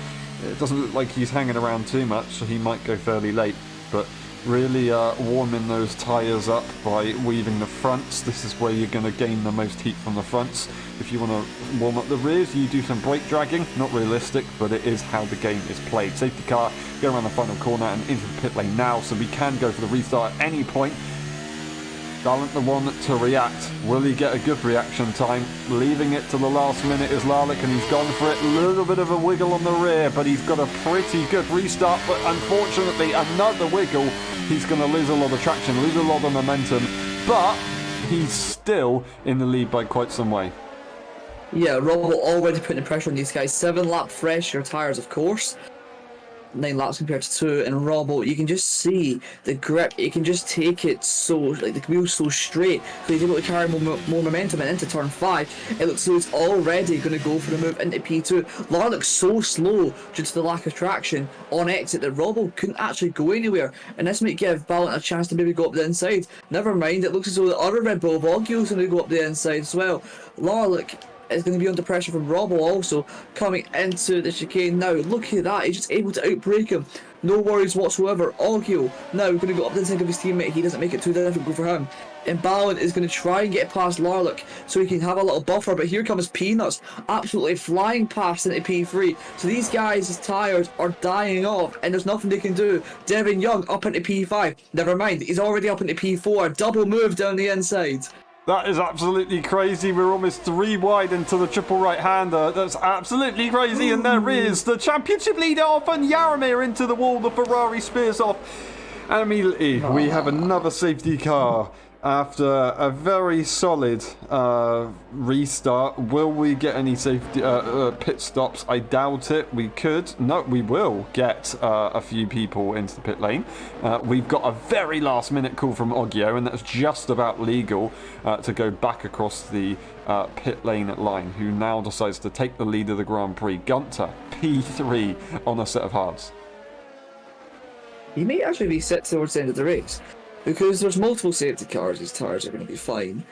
It doesn't look like he's hanging around too much, so he might go fairly late, but really warming those tyres up by weaving the fronts. This is where you're going to gain the most heat from the fronts. If you want to warm up the rears, you do some brake dragging. Not realistic, but it is how the game is played. Safety car going around the final corner and into the pit lane now, so we can go for the restart at any point. Ballant the one to react. Will he get a good reaction time? Leaving it to the last minute is Larlock, and he's gone for it. A little bit of a wiggle on the rear, but he's got a pretty good restart. But unfortunately, another wiggle. He's going to lose a lot of traction, lose a lot of momentum. But he's still in the lead by quite some way. Yeah, Rob already putting the pressure on these guys. 7-lap fresh, your tyres, of course. 9 laps compared to 2, and Robbo, you can just see the grip, you can just take it so, like the wheel's so straight, so he's able to carry more momentum, and into turn 5, it looks like he's already going to go for the move into P2. Lara looks so slow due to the lack of traction on exit that Robbo couldn't actually go anywhere, and this might give Ballant a chance to maybe go up the inside. Never mind, it looks as though the other Red Bull Voggio is going to go up the inside as well. Lara, look, is going to be under pressure from Robbo also coming into the chicane now. Look at that, he's just able to outbrake him. No worries whatsoever. Oggio now going to go up the inside of his teammate. He doesn't make it too difficult for him. And Ballant is going to try and get past Larlock so he can have a little buffer, but here comes Peanuts absolutely flying past into P3. So these guys' tyres are dying off and there's nothing they can do. Devin Young up into P5. Never mind, he's already up into P4. Double move down the inside. That is absolutely crazy. We're almost 3 wide into the triple right-hander. That's absolutely crazy. And there is the championship leader off, and Jaromir into the wall. The Ferrari spears off. And immediately we have another safety car. After a very solid restart, will we get any safety pit stops? I doubt it. We could. No, we will get a few people into the pit lane. We've got a very last minute call from Oggio, and that's just about legal to go back across the pit lane line, who now decides to take the lead of the Grand Prix. Gunter, P3 on a set of hards. He may actually be set towards the end of the race, because there's multiple safety cars, his tyres are going to be fine.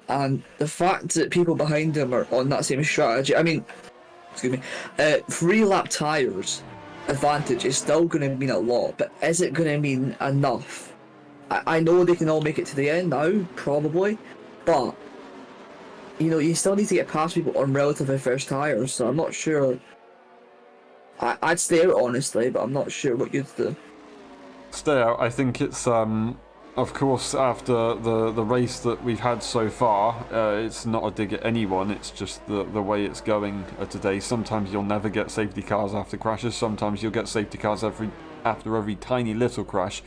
And the fact that people behind him are on that same strategy, I mean, 3-lap tyres advantage is still going to mean a lot, but is it going to mean enough? I know they can all make it to the end now, probably, but, you know, you still need to get past people on relatively fresh tyres, so I'm not sure. I'd stay out, honestly, but I'm not sure what you'd do. Stay out. I think it's of course, after the race that we've had so far, it's not a dig at anyone, it's just the way it's going today. Sometimes you'll never get safety cars after crashes, sometimes you'll get safety cars after every tiny little crash.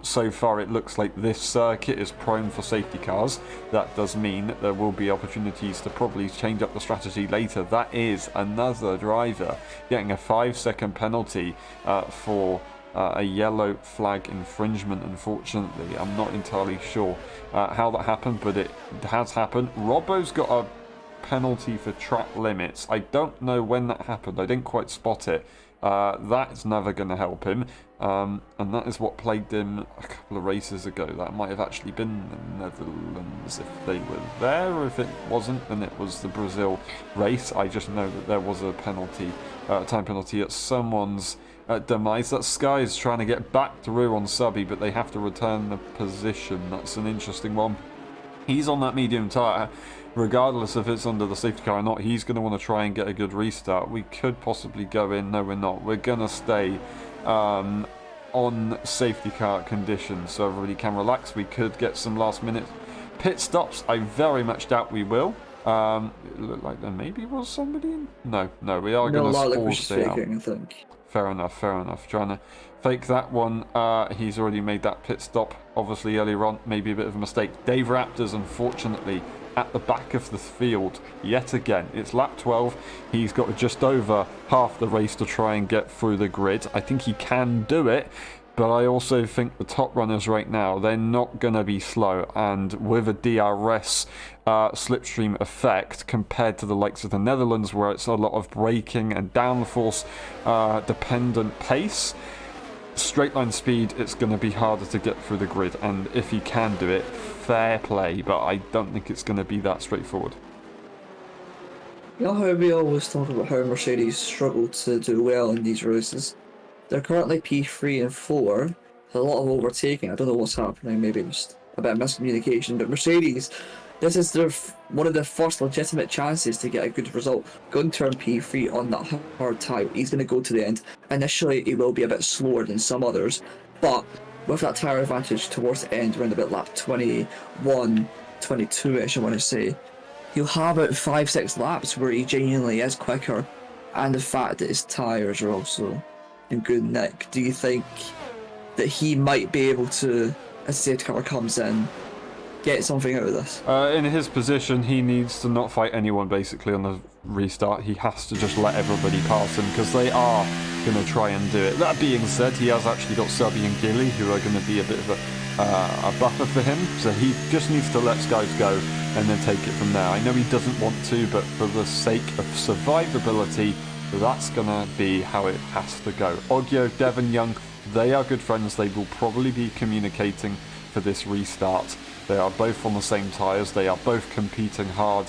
So far it looks like this circuit is prone for safety cars. That does mean that there will be opportunities to probably change up the strategy later. That is another driver getting a 5-second penalty for a yellow flag infringement, unfortunately. I'm not entirely sure how that happened, but it has happened. Robbo's got a penalty for track limits. I don't know when that happened. I didn't quite spot it. That's never going to help him. And that is what plagued him a couple of races ago. That might have actually been the Netherlands if they were there, or if it wasn't, then it was the Brazil race. I just know that there was a penalty, time penalty at someone's demise. That Sky is trying to get back through on Subby, but they have to return the position. That's an interesting one. He's on that medium tyre. Regardless if it's under the safety car or not, he's going to want to try and get a good restart. We could possibly go in. No, we're not. We're going to stay on safety car conditions, so everybody can relax. We could get some last minute pit stops. I very much doubt we will. It looked like there maybe was somebody in. No, we are going to stay out. I think. Fair enough. Trying to fake that one. He's already made that pit stop, obviously, earlier on. Maybe a bit of a mistake. Dave Raptors, unfortunately, at the back of the field yet again. It's lap 12. He's got just over half the race to try and get through the grid. I think he can do it, but I also think the top runners right now, they're not going to be slow, and with a DRS slipstream effect compared to the likes of the Netherlands, where it's a lot of braking and downforce dependent pace, straight line speed, it's going to be harder to get through the grid. And if he can do it, fair play, but I don't think it's going to be that straightforward. You know how we always talk about how Mercedes struggle to do well in these races? They're currently P3 and 4. There's a lot of overtaking. I don't know what's happening. Maybe just a bit of miscommunication. But Mercedes, this is one of their first legitimate chances to get a good result. Going to turn P3 on that hard tyre. He's going to go to the end. Initially, he will be a bit slower than some others, but with that tyre advantage towards the end, around about lap 21, 22-ish, I want to say, he'll have about 5-6 laps where he genuinely is quicker. And the fact that his tyres are also in good nick, do you think that he might be able to, as the safety car comes in, get something out of this. In his position, he needs to not fight anyone basically on the restart. He has to just let everybody pass him because they are going to try and do it. That being said, he has actually got Subby and Gilly who are going to be a bit of a buffer for him. So he just needs to let Skies go and then take it from there. I know he doesn't want to, but for the sake of survivability, that's going to be how it has to go. Oggio, Devon Young, they are good friends. They will probably be communicating for this restart. They are both on the same tyres. They are both competing hard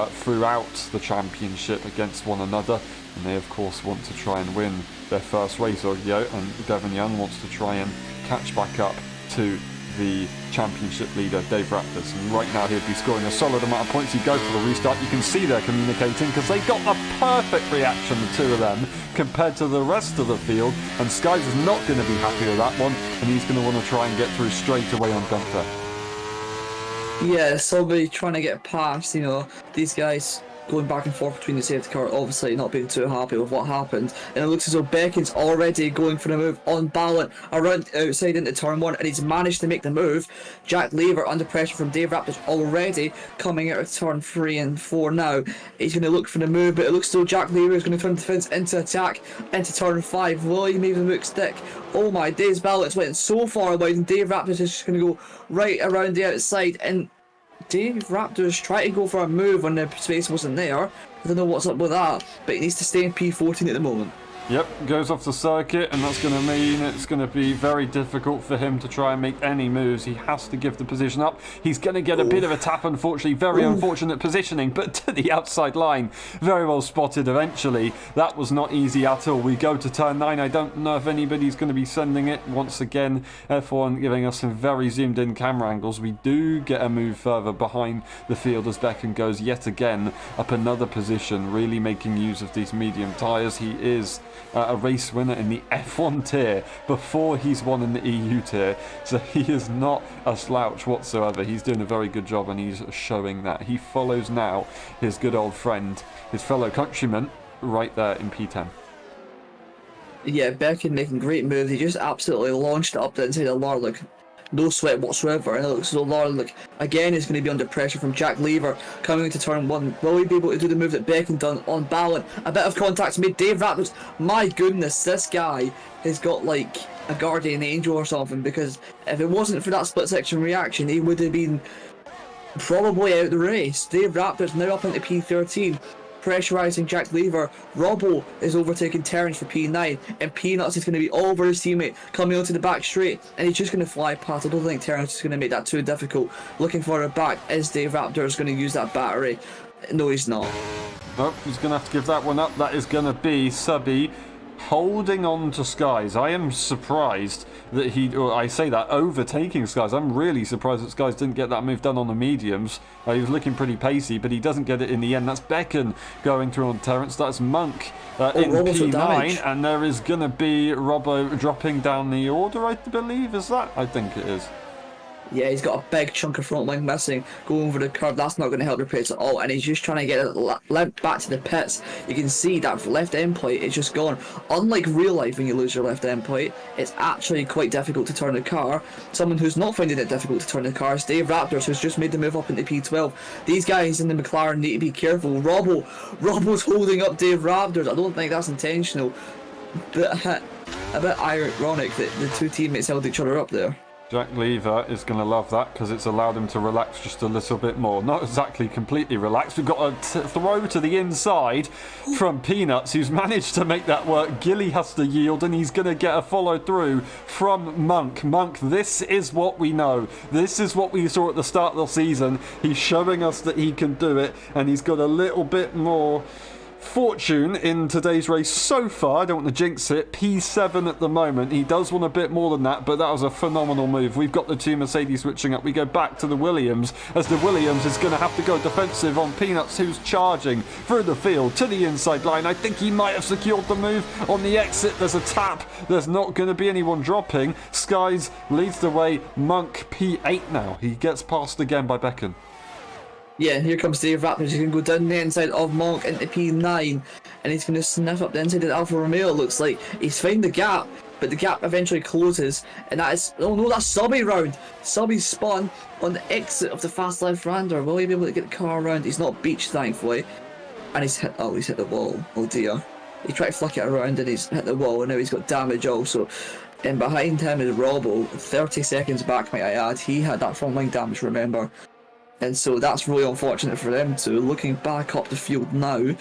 throughout the championship against one another. And they, of course, want to try and win their first race. Oggio and Devon Young wants to try and catch back up to the championship leader, Dave Raptors. And right now he'd be scoring a solid amount of points. You go for the restart. You can see they're communicating because they got a perfect reaction, the two of them, compared to the rest of the field. And Skies is not going to be happy with that one. And he's going to want to try and get through straight away on Gunther. Yeah, somebody trying to get past, these guys going back and forth between the safety car, obviously not being too happy with what happened. And it looks as though Becken's already going for the move on Ballant around outside into turn 1, and he's managed to make the move. Jack Lever under pressure from Dave Raptors already coming out of turn 3 and 4 now. He's going to look for the move, but it looks as though Jack Lever is going to turn the defense into attack into turn 5. Will he maybe the stick? Oh my days, Ballant's went so far wide, and Dave Raptors is just going to go right around the outside. And Dave Raptors try to go for a move when the space wasn't there. I don't know what's up with that, but he needs to stay in P14 at the moment. Yep, goes off the circuit, and that's going to mean it's going to be very difficult for him to try and make any moves. He has to give the position up. He's going to get a bit of a tap, unfortunately. Very unfortunate positioning, but to the outside line. Very well spotted eventually. That was not easy at all. We go to turn 9. I don't know if anybody's going to be sending it. Once again, F1 giving us some very zoomed in camera angles. We do get a move further behind the field as Becken goes yet again up another position, really making use of these medium tyres. He is a race winner in the F1 tier before he's won in the EU tier, so he is not a slouch whatsoever. He's doing a very good job, and he's showing that. He follows now his good old friend, his fellow countryman, right there in P10. Yeah, Becken making great moves. He just absolutely launched it up the inside of Larlick. No sweat whatsoever, and it looks as though Larlick again is going to be under pressure from Jack Lever coming into turn 1. Will he be able to do the move that Becken done on Ballant? A bit of contact made. Dave Raptors, my goodness, this guy has got like a guardian angel or something, because if it wasn't for that split section reaction, he would have been probably out the race. Dave Raptors now up into P13. Pressurising Jack Lever. Robbo is overtaking Terrence for P9, and Peanuts is going to be all over his teammate coming onto the back straight, and he's just going to fly past. I don't think Terrence is going to make that too difficult. Looking for a back, is Dave Raptor is going to use that battery? No, he's not. Nope, he's going to have to give that one up. That is going to be Subby holding on to Skies. I am surprised that overtaking Skies. I'm really surprised that Skies didn't get that move done on the mediums. He was looking pretty pacey, but he doesn't get it in the end. That's Becken going through on Terrence. That's Monk in P9, and there is going to be Robbo dropping down the order, I believe. Is that? I think it is. Yeah, he's got a big chunk of front wing missing going over the curb. That's not going to help your pace at all, and he's just trying to get it back to the pits. You can see that left end plate is just gone. Unlike real life, when you lose your left end plate, it's actually quite difficult to turn the car. Someone who's not finding it difficult to turn the car is Dave Raptors, who's just made the move up into P12. These guys in the McLaren need to be careful. Robbo's holding up Dave Raptors. I don't think that's intentional, but a bit ironic that the two teammates held each other up there. Jack Lever is going to love that because it's allowed him to relax just a little bit more. Not exactly completely relaxed. We've got a throw to the inside from Peanuts, who's managed to make that work. Gilly has to yield, and he's going to get a follow through from Monk. Monk, this is what we know. This is what we saw at the start of the season. He's showing us that he can do it, and he's got a little bit more fortune in today's race so far. I don't want to jinx it. P7 at the moment. He does want a bit more than that, but that was a phenomenal move. We've got the two Mercedes switching up. We go back to the Williams, as the Williams is going to have to go defensive on Peanuts, who's charging through the field to the inside line. I think he might have secured the move on the exit. There's a tap. There's not going to be anyone dropping. Skies leads the way. Monk P8 now. He gets passed again by Becken. Yeah, and here comes Dave Raptors. He's going to go down the inside of Monk into P9, and he's going to sniff up the inside of Alfa Romeo. It looks like he's found the gap. but the gap eventually closes, and that is, oh no, that's Subby round. Subby spun on the exit of the fast left-hander. Will he be able to get the car around? He's not beached, thankfully, and he's hit the wall. Oh dear. He tried to flick it around and he's hit the wall, and now he's got damage also. And behind him is Robbo, 30 seconds back, might I add. He had that front line damage, remember. And so that's really unfortunate for them too. Looking back up the field now,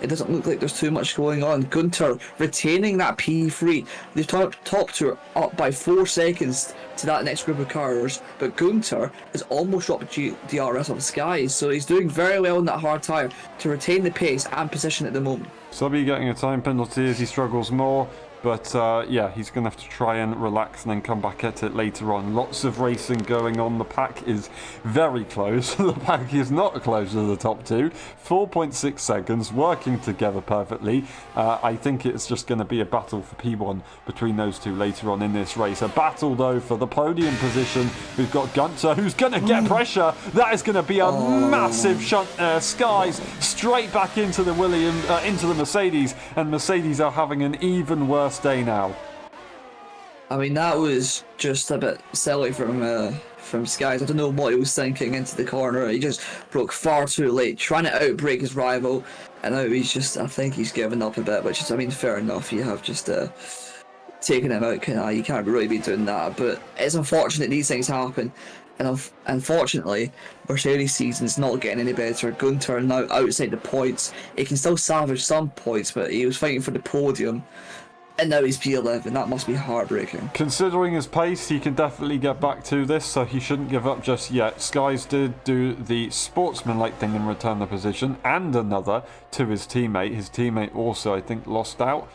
it doesn't look like there's too much going on. Gunter retaining that P3. The top two are up by 4 seconds to that next group of cars, but Gunter has almost dropped DRS on Skies, so he's doing very well in that hard tyre to retain the pace and position at the moment. Subby getting a time penalty as he struggles more. But yeah, he's going to have to try and relax and then come back at it later on. Lots of racing going on. The pack is very close. The pack is not close to the top two. 4.6 seconds, working together perfectly. I think it's just going to be a battle for P1 between those two later on in this race. A battle, though, for the podium position. We've got Gunter, who's going to get pressure. That is going to be a massive shunt. Skies straight back into the into the Mercedes, and Mercedes are having an even worse day now. I mean, that was just a bit silly from Skies. I don't know what he was thinking into the corner. He just broke far too late, trying to outbrake his rival, and now he's just, I think he's given up a bit, which is, I mean, fair enough. You have just taken him out. You can't really be doing that, but it's unfortunate these things happen. And unfortunately, Mercedes' season's not getting any better. Gunter now outside the points. He can still salvage some points, but he was fighting for the podium. And now he's P11. That must be heartbreaking. Considering his pace, he can definitely get back to this, so he shouldn't give up just yet. Skies did do the sportsmanlike thing and return the position, and another to his teammate. His teammate also, I think, lost out.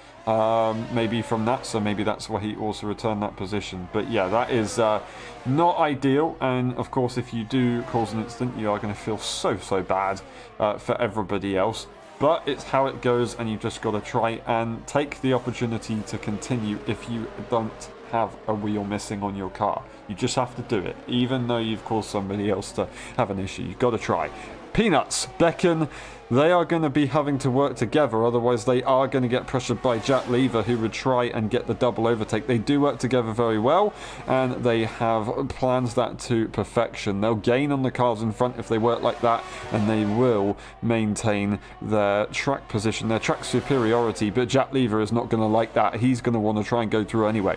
Maybe from that, so maybe that's why he also returned that position. But yeah, that is not ideal, and of course if you do cause an incident, you are going to feel so bad for everybody else. But it's how it goes, and you've just got to try and take the opportunity to continue if you don't have a wheel missing on your car. You just have to do it, even though you've caused somebody else to have an issue. You've got to try. Peanuts, Becken, they are going to be having to work together, otherwise they are going to get pressured by Jack Lever, who would try and get the double overtake. They do work together very well, and they have plans that to perfection. They'll gain on the cars in front if they work like that, and they will maintain their track position, their track superiority, but Jack Lever is not going to like that. He's going to want to try and go through anyway.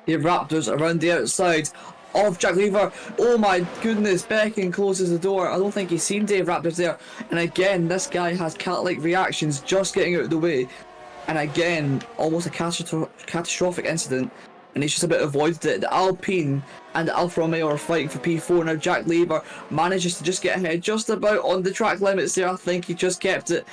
The Raptors around the outside of Jack Lever. Oh my goodness, Becken closes the door. I don't think he's seen Dave Raptors there. And again, this guy has cat-like reactions just getting out of the way. And again, almost a catastrophic incident. And he's just a bit avoided it. The Alpine and the Alfa Romeo are fighting for P4. Now Jack Lever manages to just get ahead just about on the track limits there. I think he just kept it.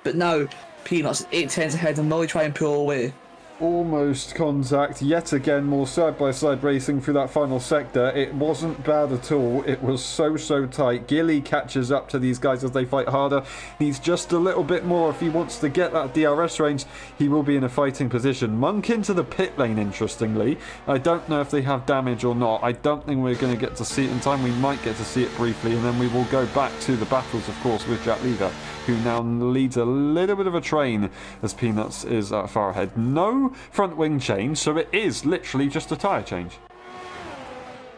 But now, Peanuts 8/10 ahead, and will he try and pull away? Almost contact, yet again more side-by-side racing through that final sector. It wasn't bad at all, it was so tight. Gilly catches up to these guys as they fight harder. Needs just a little bit more if he wants to get that DRS range. He will be in a fighting position. Monk into the pit lane, interestingly. I don't know if they have damage or not. I don't think we're going to get to see it in time. We might get to see it briefly, and then we will go back to the battles, of course, with Jack Lever, who now leads a little bit of a train as Peanuts is far ahead. No front wing change, so it is literally just a tyre change.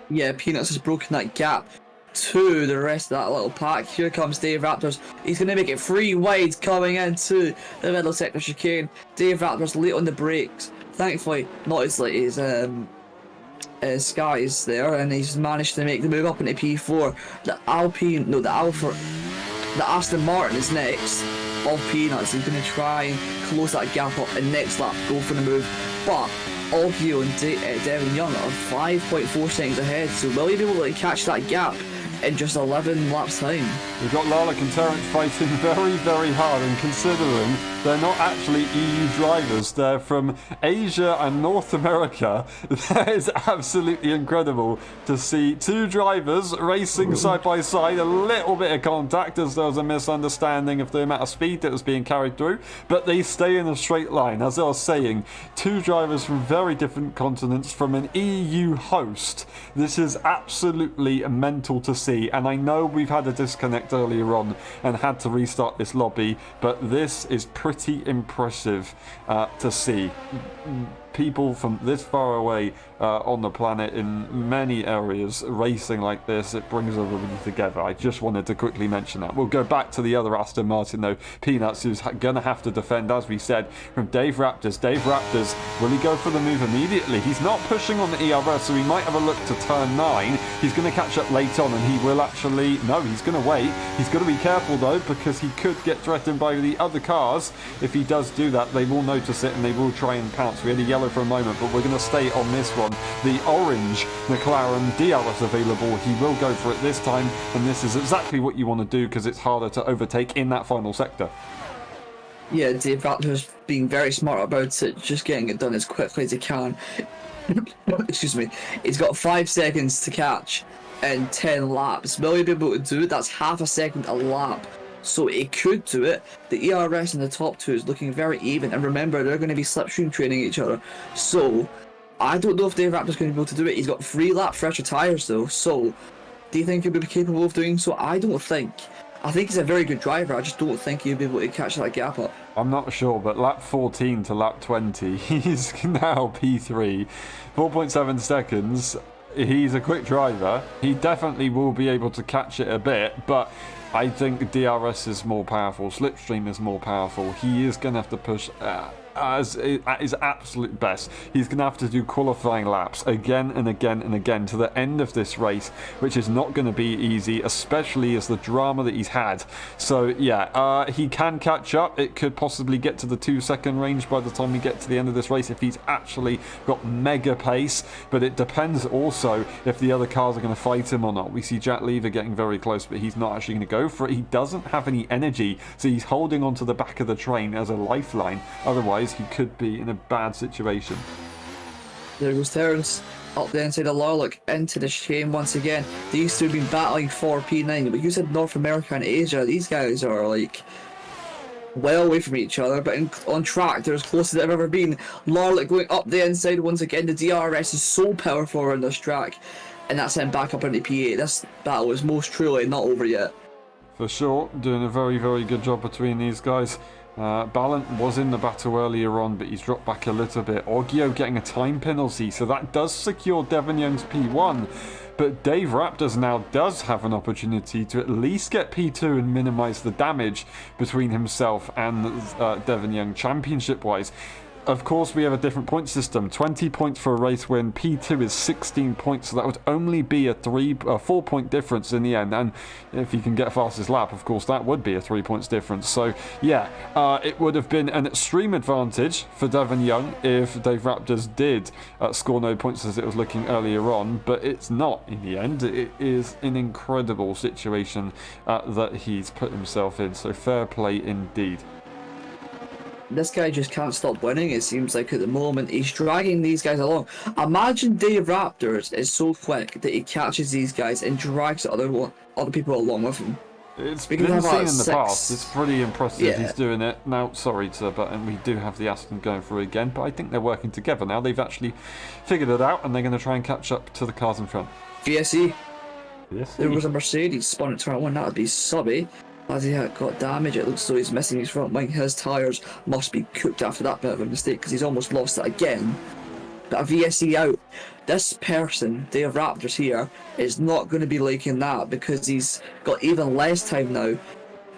Yeah, Peanuts has broken that gap to the rest of that little pack. Here comes Dave Raptors. He's going to make it 3 wide coming into the middle sector chicane. Dave Raptors late on the brakes. Thankfully, not as late as Skies there, and he's managed to make the move up into P4. The Aston Martin is next of Peanuts. He's going to try and close that gap up and next lap go for the move. But Algio and Devin Young are 5.4 seconds ahead, so will he be able to catch that gap in just 11 laps time? We've got Lalek and Terence fighting very hard, and considering they're not actually EU drivers, they're from Asia and North America, that is absolutely incredible to see 2 drivers racing side by side. A little bit of contact as there was a misunderstanding of the amount of speed that was being carried through, but they stay in a straight line. As I was saying, 2 drivers from very different continents from an EU host. This is absolutely mental to see, and I know we've had a disconnect earlier on and had to restart this lobby, but this is pretty impressive to see. people from this far away on the planet in many areas racing like this, it brings everybody together. I just wanted to quickly mention that. We'll go back to the other Aston Martin though, Peanuts, who's going to have to defend, as we said, from Dave Raptors. Dave Raptors, will he go for the move immediately? He's not pushing on the ERS, so he might have a look to turn 9. He's going to catch up late on, and he will actually... No, he's going to wait. He's got to be careful though, because he could get threatened by the other cars. If he does do that, they will notice it and they will try and pounce. We had a yellow for a moment, but we're going to stay on this one. The orange McLaren DRS available. He will go for it this time, and this is exactly what you want to do because it's harder to overtake in that final sector. Yeah, Dave Raptor's being very smart about it, just getting it done as quickly as he can. Excuse me. He's got 5 seconds to catch in 10 laps. Will he be able to do it? That's half a second a lap. So he could do it. The ERS in the top 2 is looking very even, and remember, they're going to be slipstream training each other. So I don't know if Dave Raptor's going to be able to do it. He's got 3 lap fresher tyres though, so do you think he'll be capable of doing so? I don't think. I think he's a very good driver. I just don't think he'll be able to catch that gap up. I'm not sure, but lap 14 to lap 20, he's now P3, 4.7 seconds. He's a quick driver. He definitely will be able to catch it a bit, but I think DRS is more powerful. Slipstream is more powerful. He is going to have to push at his absolute best. He's going to have to do qualifying laps again and again and again to the end of this race, which is not going to be easy, especially as the drama that he's had. So yeah, he can catch up. It could possibly get to the 2-second range by the time we get to the end of this race if he's actually got mega pace, but it depends also if the other cars are going to fight him or not. We see Jack Lever getting very close, but he's not actually going to go for it. He doesn't have any energy, so he's holding onto the back of the train as a lifeline. Otherwise he could be in a bad situation. There goes Terrence up the inside of Larlock into the chain once again. These two have been battling for P9, but you said North America and Asia, these guys are like well away from each other, but on track they're as close as they've ever been. Larlock going up the inside once again. The DRS is so powerful around this track, and that's him back up into P8. This battle is most truly not over yet. For sure, doing a very, very good job between these guys. Ballant was in the battle earlier on, but he's dropped back a little bit. Oggio getting a time penalty, so that does secure Devon Young's P1. But Dave Raptors now does have an opportunity to at least get P2 and minimise the damage between himself and Devon Young championship-wise. Of course, we have a different point system. 20 points for a race win. P2 is 16 points, so that would only be a 4-point difference in the end. And if he can get fastest lap, of course, that would be a 3 points difference. So, yeah, it would have been an extreme advantage for Devon Young if Dave Raptors did score no points as it was looking earlier on. But it's not in the end. It is an incredible situation that he's put himself in. So fair play indeed. This guy just can't stop winning, it seems like at the moment. He's dragging these guys along. Imagine Dave Raptors is so quick that he catches these guys and drags other people along with him. It's been seen in the past. It's pretty impressive he's doing it. Now, sorry to but and we do have the Aston going through again, but I think they're working together now. They've actually figured it out and they're going to try and catch up to the cars in front. VSE. There was a Mercedes spun at turn 1, that would be subby. As he had got damage, it looks as though he's missing his front wing. His tyres must be cooked after that bit of a mistake because he's almost lost it again. But a VSE out. This person, Dave Raptors here, is not going to be liking that because he's got even less time now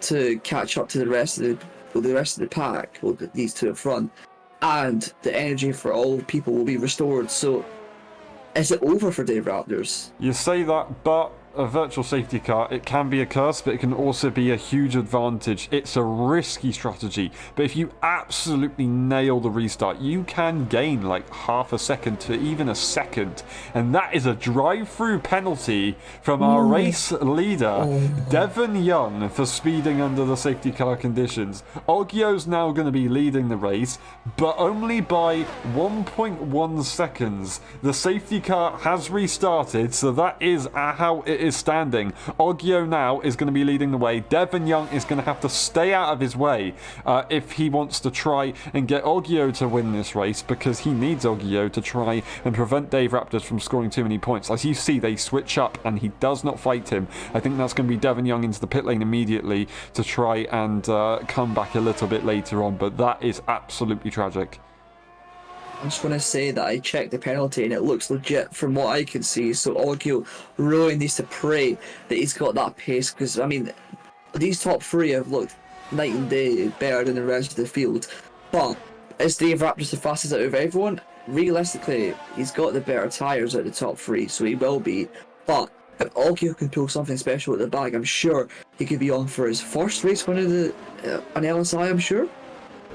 to catch up to the rest of the pack, well, these two in front, and the energy for all people will be restored. So, is it over for Dave Raptors? You say that, but a virtual safety car, it can be a curse, but it can also be a huge advantage. It's a risky strategy, but if you absolutely nail the restart, you can gain like half a second to even a second, and that is a drive-through penalty from our race leader, Devon Young, for speeding under the safety car conditions. Oggio's now going to be leading the race, but only by 1.1 seconds. The safety car has restarted, so that is how it is standing. Oggio now is going to be leading the way. Devon Young is going to have to stay out of his way if he wants to try and get Oggio to win this race, because he needs Oggio to try and prevent Dave Raptors from scoring too many points. As you see, they switch up and he does not fight him. I think that's going to be Devon Young into the pit lane immediately to try and come back a little bit later on, but that is absolutely tragic. I'm just going to say that I checked the penalty and it looks legit from what I can see. So Ogio really needs to pray that he's got that pace, because, I mean, these top three have looked night and day better than the rest of the field. But is Dave Raptors the fastest out of everyone? Realistically, he's got the better tyres out of the top three, so he will be. But if Ogio can pull something special at the back, I'm sure he could be on for his first race win of an LSI, I'm sure.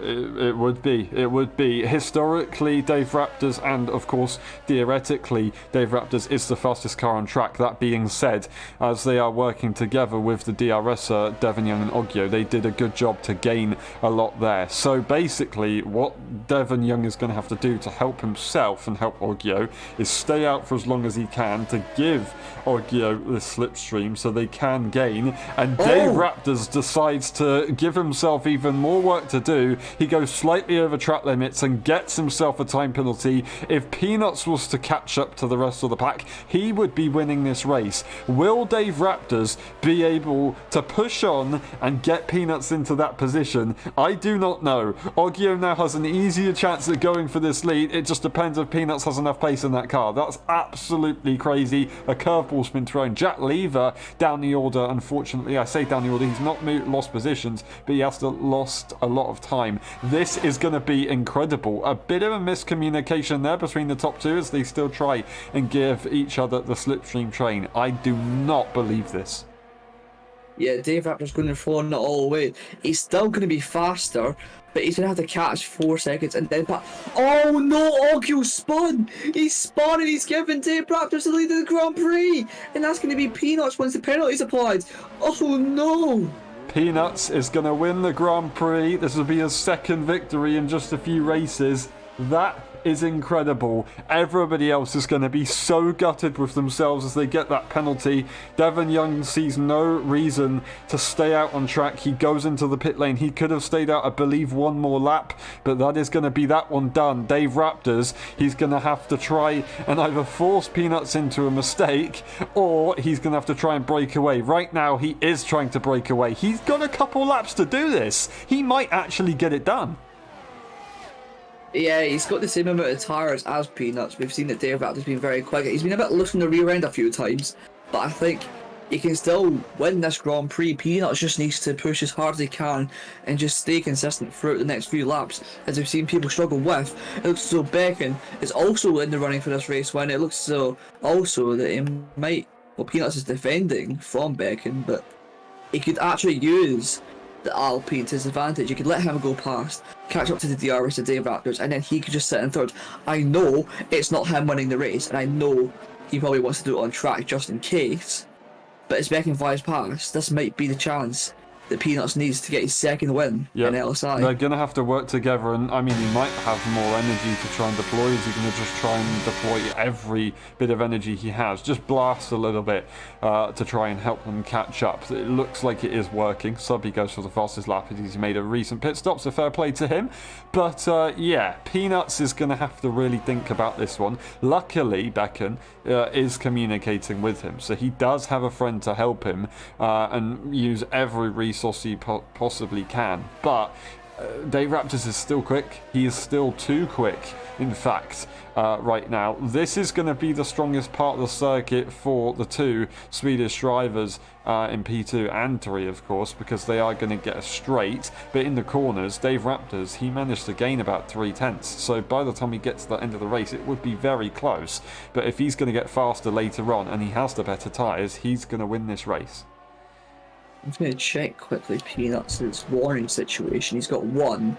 It would be. Historically, Dave Raptors, and of course, theoretically, Dave Raptors is the fastest car on track. That being said, as they are working together with the DRSer, Devon Young and Ogio, they did a good job to gain a lot there. So basically, what Devon Young is going to have to do to help himself and help Ogio is stay out for as long as he can to give Ogio the slipstream so they can gain. And Dave Raptors decides to give himself even more work to do. He goes slightly over track limits and gets himself a time penalty. If Peanuts was to catch up to the rest of the pack, he would be winning this race. Will Dave Raptors be able to push on and get Peanuts into that position? I do not know. Ogio now has an easier chance at going for this lead. It just depends if Peanuts has enough pace in that car. That's absolutely crazy. A curveball's been thrown. Jack Lever down the order. Unfortunately, I say down the order. He's not lost positions, but he has lost a lot of time. This is going to be incredible. A bit of a miscommunication there between the top two as they still try and give each other the slipstream train. I do not believe this. Yeah, Dave Raptor's going to fall it all the way. He's still going to be faster, but he's going to have to catch 4 seconds and then oh no, Ogio spun! He's spun and he's given Dave Raptors the lead of the Grand Prix! And that's going to be Peanuts once the penalty's applied. Oh no! Peanuts is going to win the Grand Prix. This will be his second victory in just a few races. That is incredible. Everybody else is going to be so gutted with themselves as they get that penalty. Devon Young sees no reason to stay out on track. He goes into the pit lane. He could have stayed out, I believe, one more lap, but that is going to be that one done. Dave Raptors, he's going to have to try and either force Peanuts into a mistake or he's going to have to try and break away. Right now, he is trying to break away. He's got a couple laps to do this. He might actually get it done. Yeah, he's got the same amount of tyres as Peanuts. We've seen that Dave Raptor's been very quick. He's been a bit loose in the rear end a few times, but I think he can still win this Grand Prix. Peanuts just needs to push as hard as he can and just stay consistent throughout the next few laps, as we've seen people struggle with. It looks as though Becken is also in the running for this race win. It looks as though also that he might, well, Peanuts is defending from Becken, but he could actually use the Alpine to his advantage. He could let him go past, catch up to the DRS of Dave Raptors, and then he could just sit in third. I know it's not him winning the race, and I know he probably wants to do it on track just in case, but as Becken flies past, this might be the chance that Peanuts needs to get his second win in LSI. They're going to have to work together, and I mean, he might have more energy to try and deploy. Is he going to just try and deploy every bit of energy he has? Just blast a little bit to try and help them catch up. It looks like it is working. Subby goes for the fastest lap as he's made a recent pit stop, so fair play to him. But yeah, Peanuts is going to have to really think about this one. Luckily, Becken is communicating with him, so he does have a friend to help him and use every resource he possibly can. But Dave Raptors is still quick. He is still too quick, in fact, right now. This is going to be the strongest part of the circuit for the two Swedish drivers in P2 and 3, of course, because they are going to get a straight. But in the corners, Dave Raptors, he managed to gain about 3/10. So by the time he gets to the end of the race, it would be very close. But if he's going to get faster later on and he has the better tyres, he's going to win this race. I'm just going to check quickly Peanuts' warning situation. He's got one,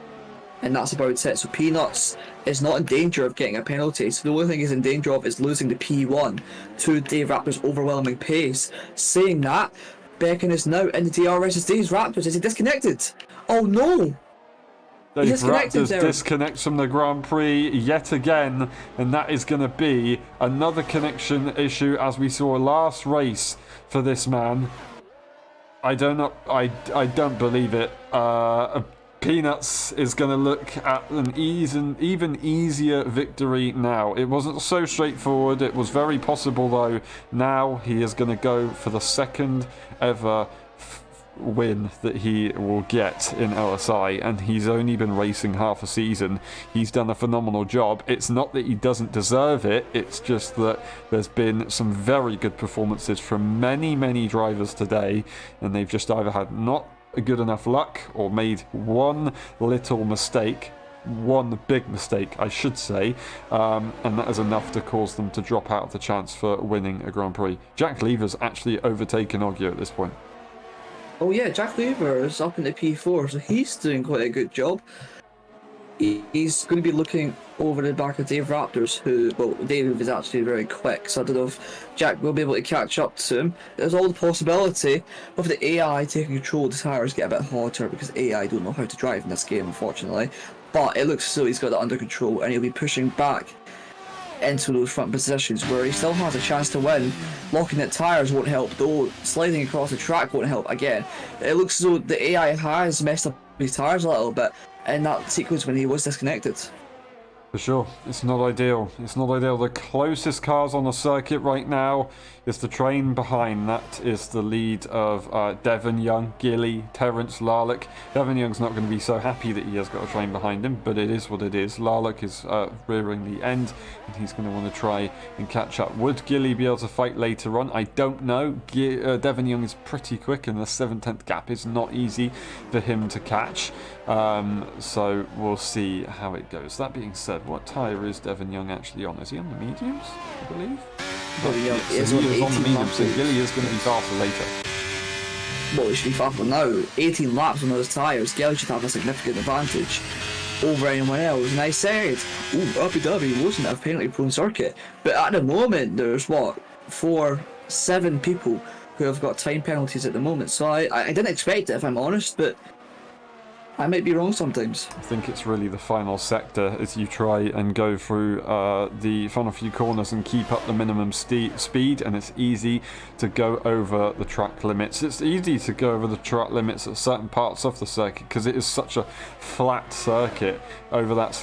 and that's about it. So Peanuts is not in danger of getting a penalty. So the only thing he's in danger of is losing the P1 to Dave Raptor's overwhelming pace. Saying that, Becken is now in the DRS as Dave Raptors. Is he disconnected? Oh no! Dave Raptors disconnects from the Grand Prix yet again, and that is going to be another connection issue as we saw last race for this man. I don't know. I don't believe it. Peanuts is going to look at an even easier victory now. It wasn't so straightforward. It was very possible though. Now he is going to go for the second ever win that he will get in LSI, and he's only been racing half a season. He's done a phenomenal job. It's not that he doesn't deserve it, it's just that there's been some very good performances from many drivers today, and they've just either had not a good enough luck or made one little mistake, one big mistake I should say, and that is enough to cause them to drop out of the chance for winning a Grand Prix. Jack Lever's actually overtaken Ogier at this point. Oh yeah, Jack Lever is up in the P4, so he's doing quite a good job. He's going to be looking over the back of Dave Raptors, who, well, Dave is actually very quick, so I don't know if Jack will be able to catch up to him. There's all the possibility of the AI taking control of the tires get a bit hotter, because AI don't know how to drive in this game, unfortunately. But it looks as though he's got it under control, and he'll be pushing back into those front positions where he still has a chance to win. Locking at tires won't help, though sliding across the track won't help again. It looks as though the AI has messed up his tires a little bit in that sequence when he was disconnected. For sure, it's not ideal. It's not ideal. The closest cars on the circuit right now is the train behind. That is the lead of Devon Young, Gilly, Terence, Larlick. Devon Young's not going to be so happy that he has got a train behind him, but it is what it is. Larlick is rearing the end, and he's going to want to try and catch up. Would Gilly be able to fight later on? I don't know. Devon Young is pretty quick, and the 7/10 gap is not easy for him to catch. So we'll see how it goes. That being said, what tyre is Devon Young actually on? Is he on the mediums, I believe? Oh, yeah, so he is on the mediums, so Gilly is going to be faster later. Well, he should be faster now. 18 laps on those tyres, Gilly should have a significant advantage over anyone else. And I said, Abu Dhabi wasn't a penalty-prone circuit, but at the moment there's what, 7 people who have got time penalties at the moment. So I didn't expect it, if I'm honest, but I might be wrong sometimes. I think it's really the final sector as you try and go through the final few corners and keep up the minimum speed, and it's easy to go over the track limits. It's easy to go over the track limits at certain parts of the circuit because it is such a flat circuit. Over that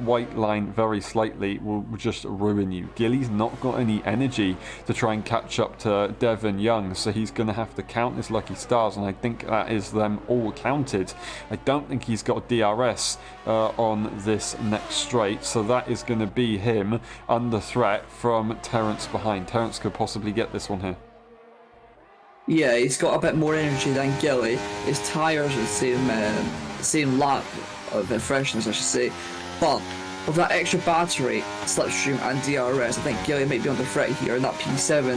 white line very slightly will just ruin you. Gilly's not got any energy to try and catch up to Devon Young, so he's going to have to count his lucky stars, and I think that is them all counted. I don't think he's got DRS on this next straight, so that is going to be him under threat from Terence behind. Terence could possibly get this one here. Yeah, he's got a bit more energy than Gilly. His tyres are the same lap of freshness, I should say, but with that extra battery, slipstream and DRS, I think Gilly might be under threat here, and that P7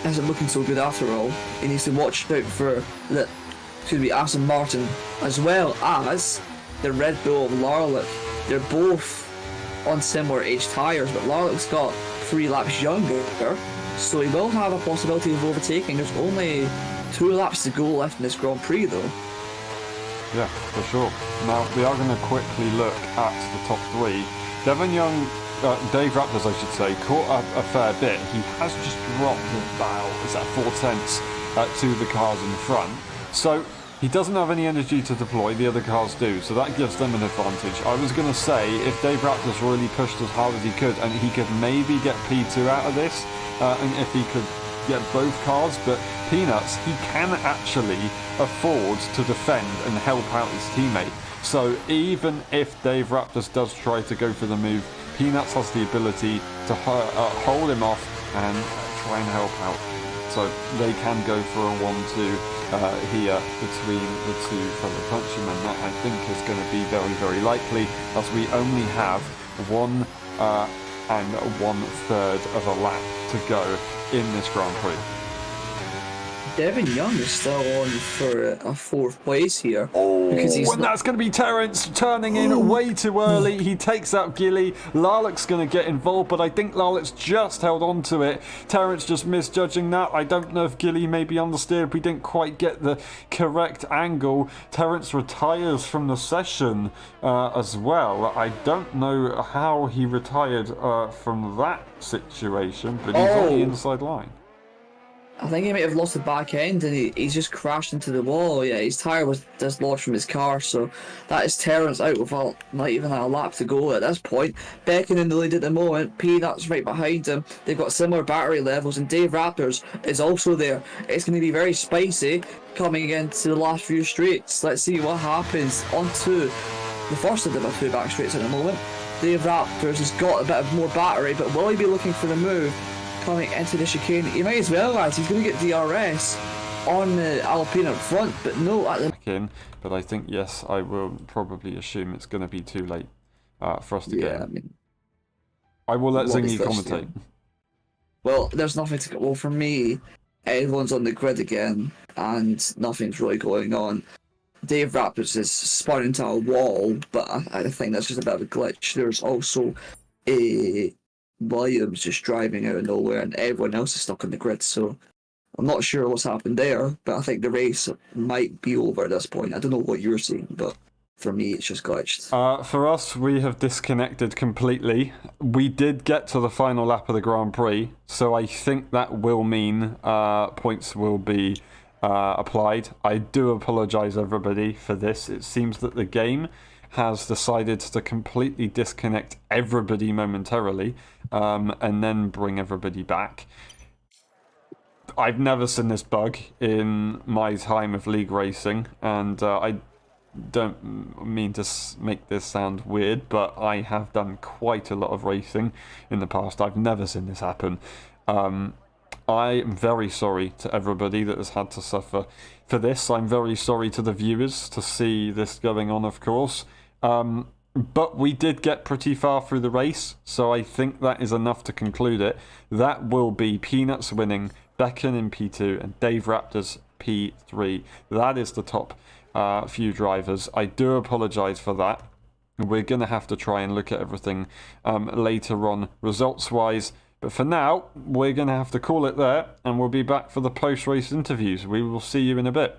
isn't looking so good after all. He needs to watch out for the Aston Martin, as well as the Red Bull of Larlick. They're both on similar age tyres, but Larlick's got 3 laps younger, so he will have a possibility of overtaking. There's only 2 laps to go left in this Grand Prix though. Yeah, for sure. Now, we are going to quickly look at the top 3. Devon Young, Dave Raptors I should say, caught up a fair bit. He has just dropped about, 4/10 to the cars in front. So he doesn't have any energy to deploy, the other cars do, so that gives them an advantage. I was going to say, if Dave Raptors really pushed as hard as he could, and he could maybe get P2 out of this, and if he could get both cars, but Peanuts, he can actually afford to defend and help out his teammate. So even if Dave Raptors does try to go for the move, Peanuts has the ability to hold him off and try and help out. So they can go for a 1-2 here between the 2 fellow countrymen. That I think is going to be very likely, as we only have 1 and 1/3 of a lap to go in this Grand Prix. Devon Young is still on for a 4th place here. Oh, because he's and that's going to be Terence turning in way too early. He takes out Gilly. Larlick's going to get involved, but I think Larlick's just held on to it. Terence just misjudging that. I don't know if Gilly maybe understeered. We didn't quite get the correct angle. Terence retires from the session as well. I don't know how he retired from that situation, but he's on the inside line. I think he might have lost the back end and he's just crashed into the wall. Yeah, his tyre was dislodged from his car, so that is Terrence out with not even a lap to go at this point. Beckham in the lead at the moment, Peanuts right behind him. They've got similar battery levels, and Dave Raptors is also there. It's going to be very spicy coming into the last few straights. Let's see what happens onto the first of the two back straights at the moment. Dave Raptors has got a bit of more battery, but will he be looking for the move? Coming into the chicane, he might as well, lads. He's going to get DRS on the Alpine up front, but no at the back in. But I think, yes, I will probably assume it's going to be too late for us to get in. I mean, I will let Zingy commentate. Well, there's nothing to go. Well, for me, everyone's on the grid again, and nothing's really going on. Dave Raptors is spun into a wall, but I think that's just a bit of a glitch. There's also a Williams just driving out of nowhere, and everyone else is stuck on the grid. So I'm not sure what's happened there, but I think the race might be over at this point. I don't know what you're seeing, but for me, it's just glitched. For us, we have disconnected completely. We did get to the final lap of the Grand Prix, so I think that will mean points will be applied. I do apologise, everybody, for this. It seems that the game has decided to completely disconnect everybody momentarily and then bring everybody back. I've never seen this bug in my time of league racing, and I don't mean to make this sound weird, but I have done quite a lot of racing in the past. I've never seen this happen. I am very sorry to everybody that has had to suffer for this. I'm very sorry to the viewers to see this going on, of course. But we did get pretty far through the race, so I think that is enough to conclude it. That will be Peanuts winning, Beckham in P2, and Dave Raptors P3. That is the top few drivers. I do apologise for that. We're going to have to try and look at everything later on, results-wise. But for now, we're going to have to call it there, and we'll be back for the post-race interviews. We will see you in a bit.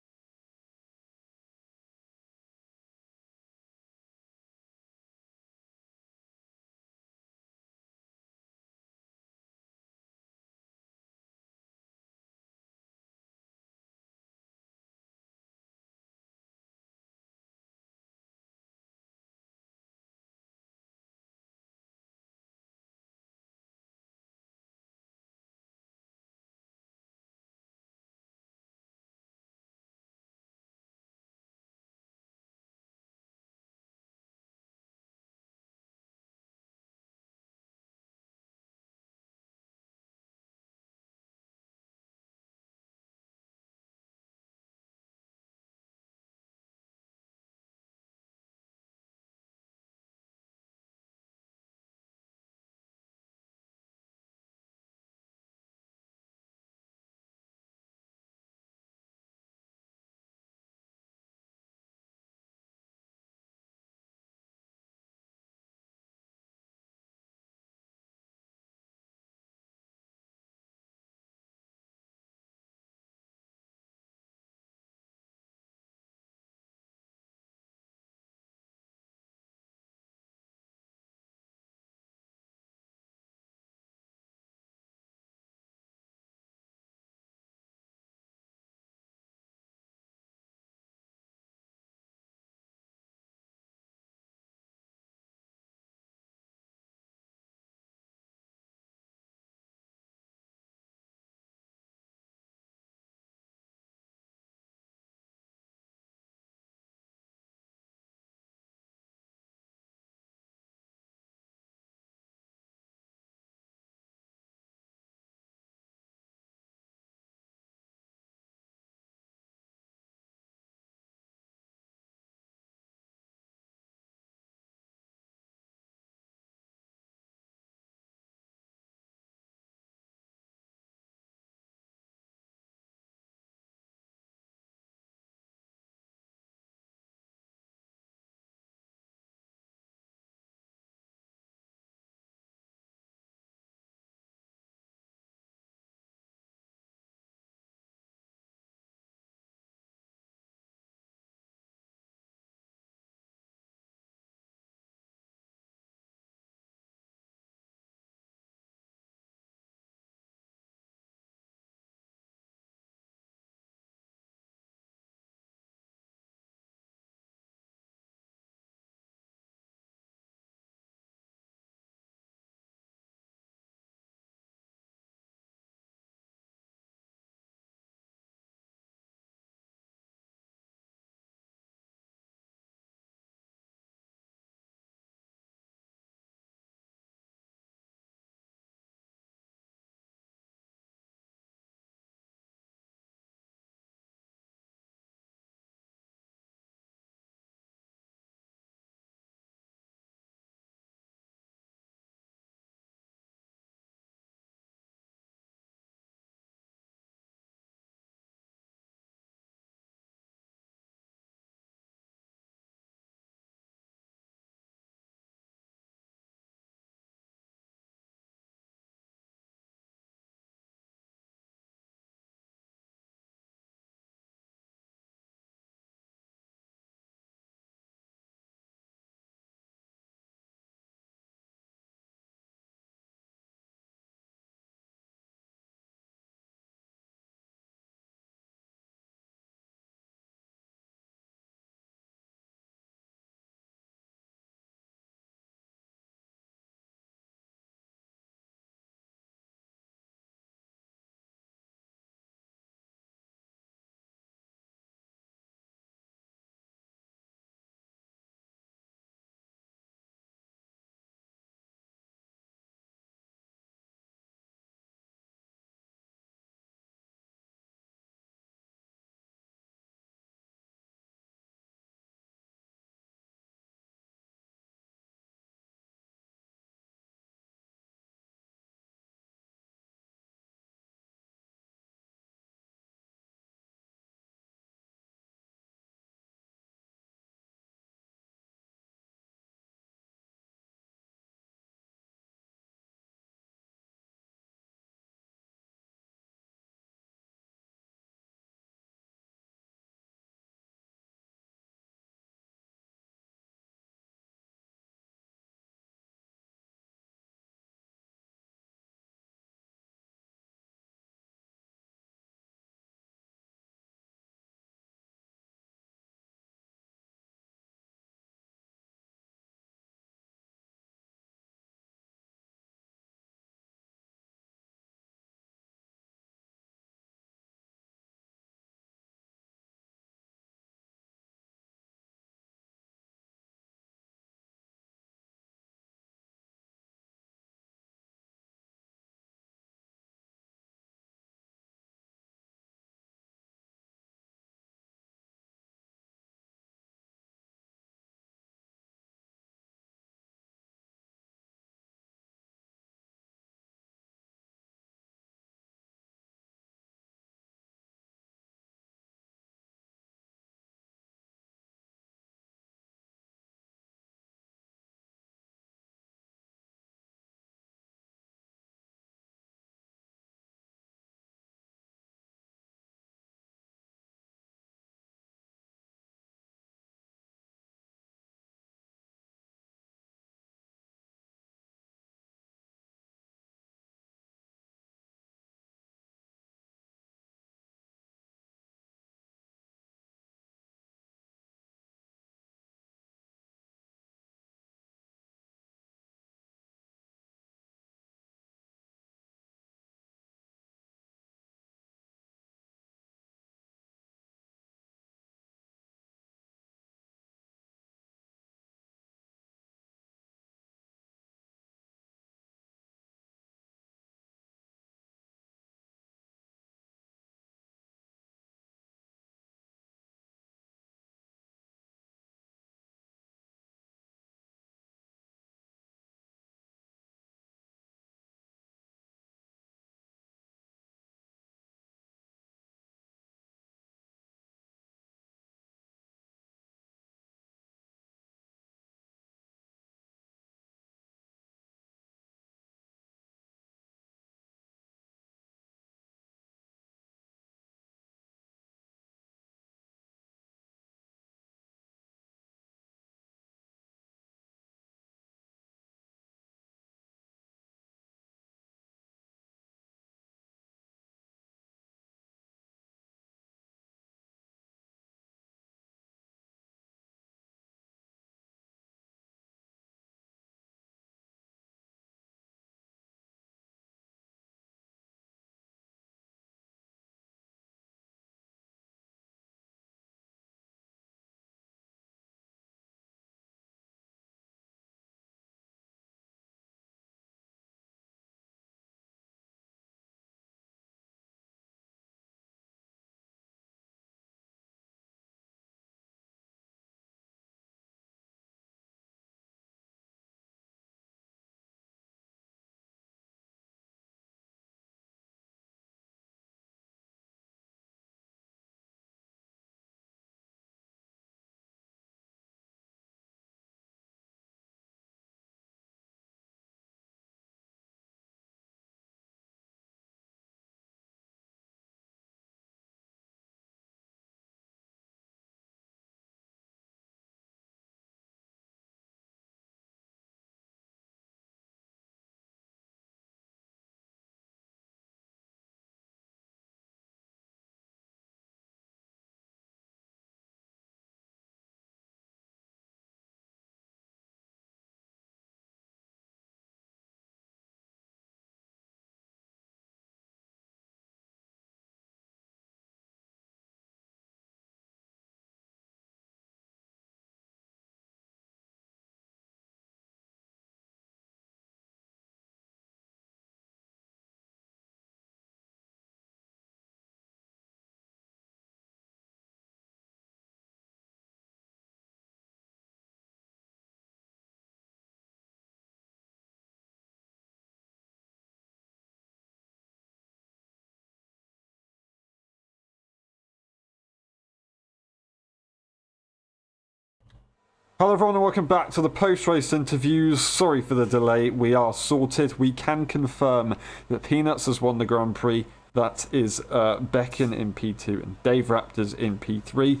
Hello everyone and welcome back to the post-race interviews. Sorry for the delay, we are sorted. We can confirm that Peanuts has won the Grand Prix. That is Becken in P2 and Dave Raptors in P3.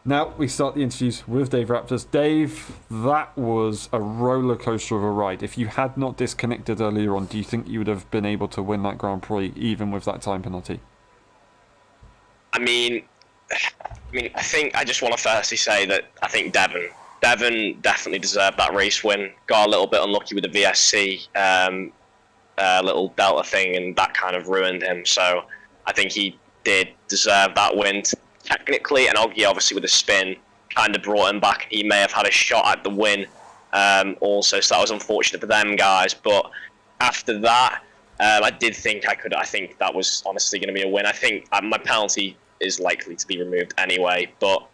Now we start the interviews with Dave Raptors. Dave, that was a roller coaster of a ride. If you had not disconnected earlier on, do you think you would have been able to win that Grand Prix even with that time penalty? I mean, I think I just want to firstly say that I think Devon definitely deserved that race win. Got a little bit unlucky with the VSC little Delta thing, and that kind of ruined him. So I think he did deserve that win technically, and Oggy obviously with the spin kind of brought him back. He may have had a shot at the win also, so that was unfortunate for them guys. But after that, I did think I could. I think that was honestly going to be a win. I think my penalty is likely to be removed anyway, but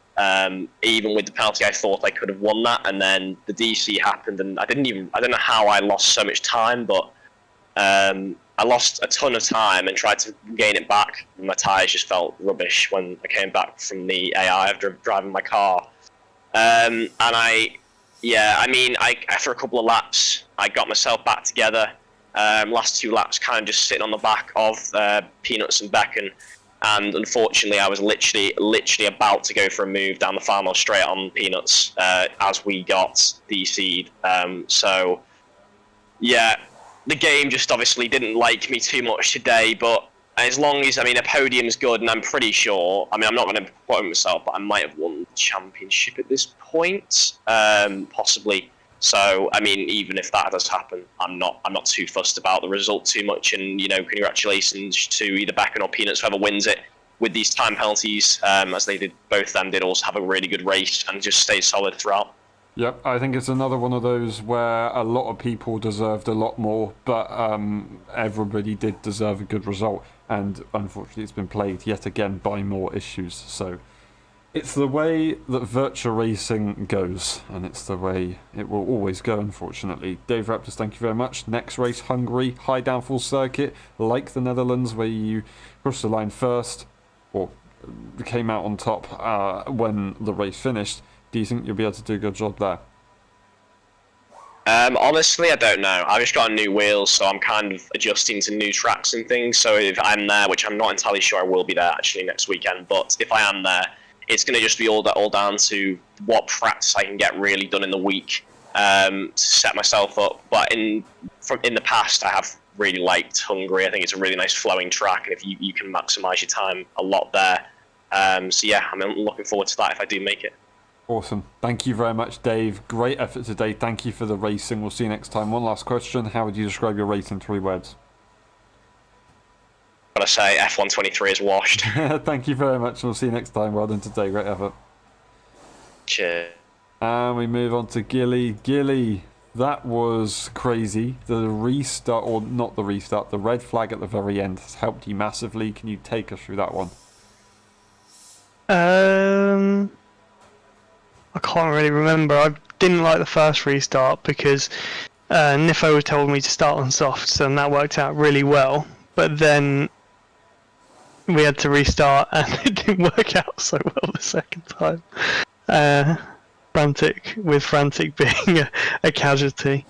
even with the penalty, I thought I could have won that. And then the DC happened, and I don't know how I lost so much time, but I lost a ton of time and tried to gain it back. My tyres just felt rubbish when I came back from the AI after driving my car. And after a couple of laps, I got myself back together. Last 2 laps kind of just sitting on the back of Peanuts and Becken. And unfortunately, I was literally about to go for a move down the final straight on Peanuts as we got DC'd. So, yeah, the game just obviously didn't like me too much today. But as long as, a podium's good, and I'm pretty sure, I'm not going to quote myself, but I might have won the championship at this point, possibly. So, even if that does happen, I'm not too fussed about the result too much. And, congratulations to either Becken or Peanuts, whoever wins it with these time penalties, as they did, both of them did also have a really good race and just stayed solid throughout. Yep, I think it's another one of those where a lot of people deserved a lot more, but everybody did deserve a good result. And unfortunately, it's been played yet again by more issues. So it's the way that virtual racing goes, and it's the way it will always go, unfortunately. Dave Raptors, thank you very much. Next race, Hungary, high downfall circuit, like the Netherlands, where you crossed the line first, or came out on top when the race finished. Do you think you'll be able to do a good job there? Honestly, I don't know. I've just got new wheels, so I'm kind of adjusting to new tracks and things. So if I'm there, which I'm not entirely sure I will be there actually next weekend, but if I am there, it's going to just be all down to what practice I can get really done in the week to set myself up. But in the past, I have really liked Hungary. I think it's a really nice flowing track, and if you can maximise your time a lot there. So yeah, I'm looking forward to that if I do make it. Awesome. Thank you very much, Dave. Great effort today. Thank you for the racing. We'll see you next time. One last question. How would you describe your race in 3 words? Gotta say, F1.5 is washed. Thank you very much. We'll see you next time. Well done today. Great effort. Cheers. And we move on to Gilly. Gilly, that was crazy. The restart, or not the restart, the red flag at the very end has helped you massively. Can you take us through that one? I can't really remember. I didn't like the first restart because Nifo told me to start on softs, and that worked out really well. But then we had to restart, and it didn't work out so well the second time. Frantic being a casualty.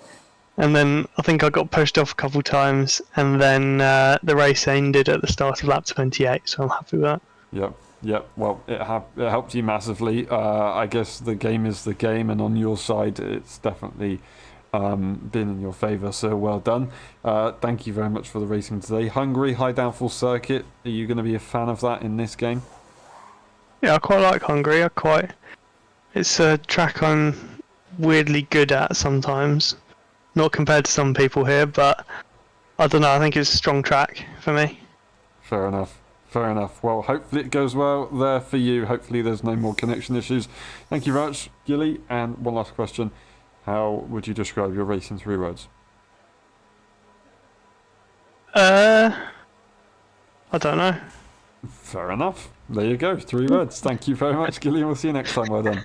And then I think I got pushed off a couple times, and then the race ended at the start of lap 28, so I'm happy with that. Yep. Well, it helped you massively. I guess the game is the game, and on your side, it's definitely been in your favour. So well done. Thank you very much for the racing today. Hungary, high downfall circuit. Are you going to be a fan of that in this game? Yeah, I quite like Hungary. It's a track I'm weirdly good at sometimes. Not compared to some people here, but I don't know. I think it's a strong track for me. Fair enough. Well, hopefully it goes well there for you. Hopefully there's no more connection issues. Thank you very much, Gilly. And one last question. How would you describe your race in 3 words? I don't know. Fair enough. There you go. 3 words. Thank you very much, Gilly. We'll see you next time. Well done.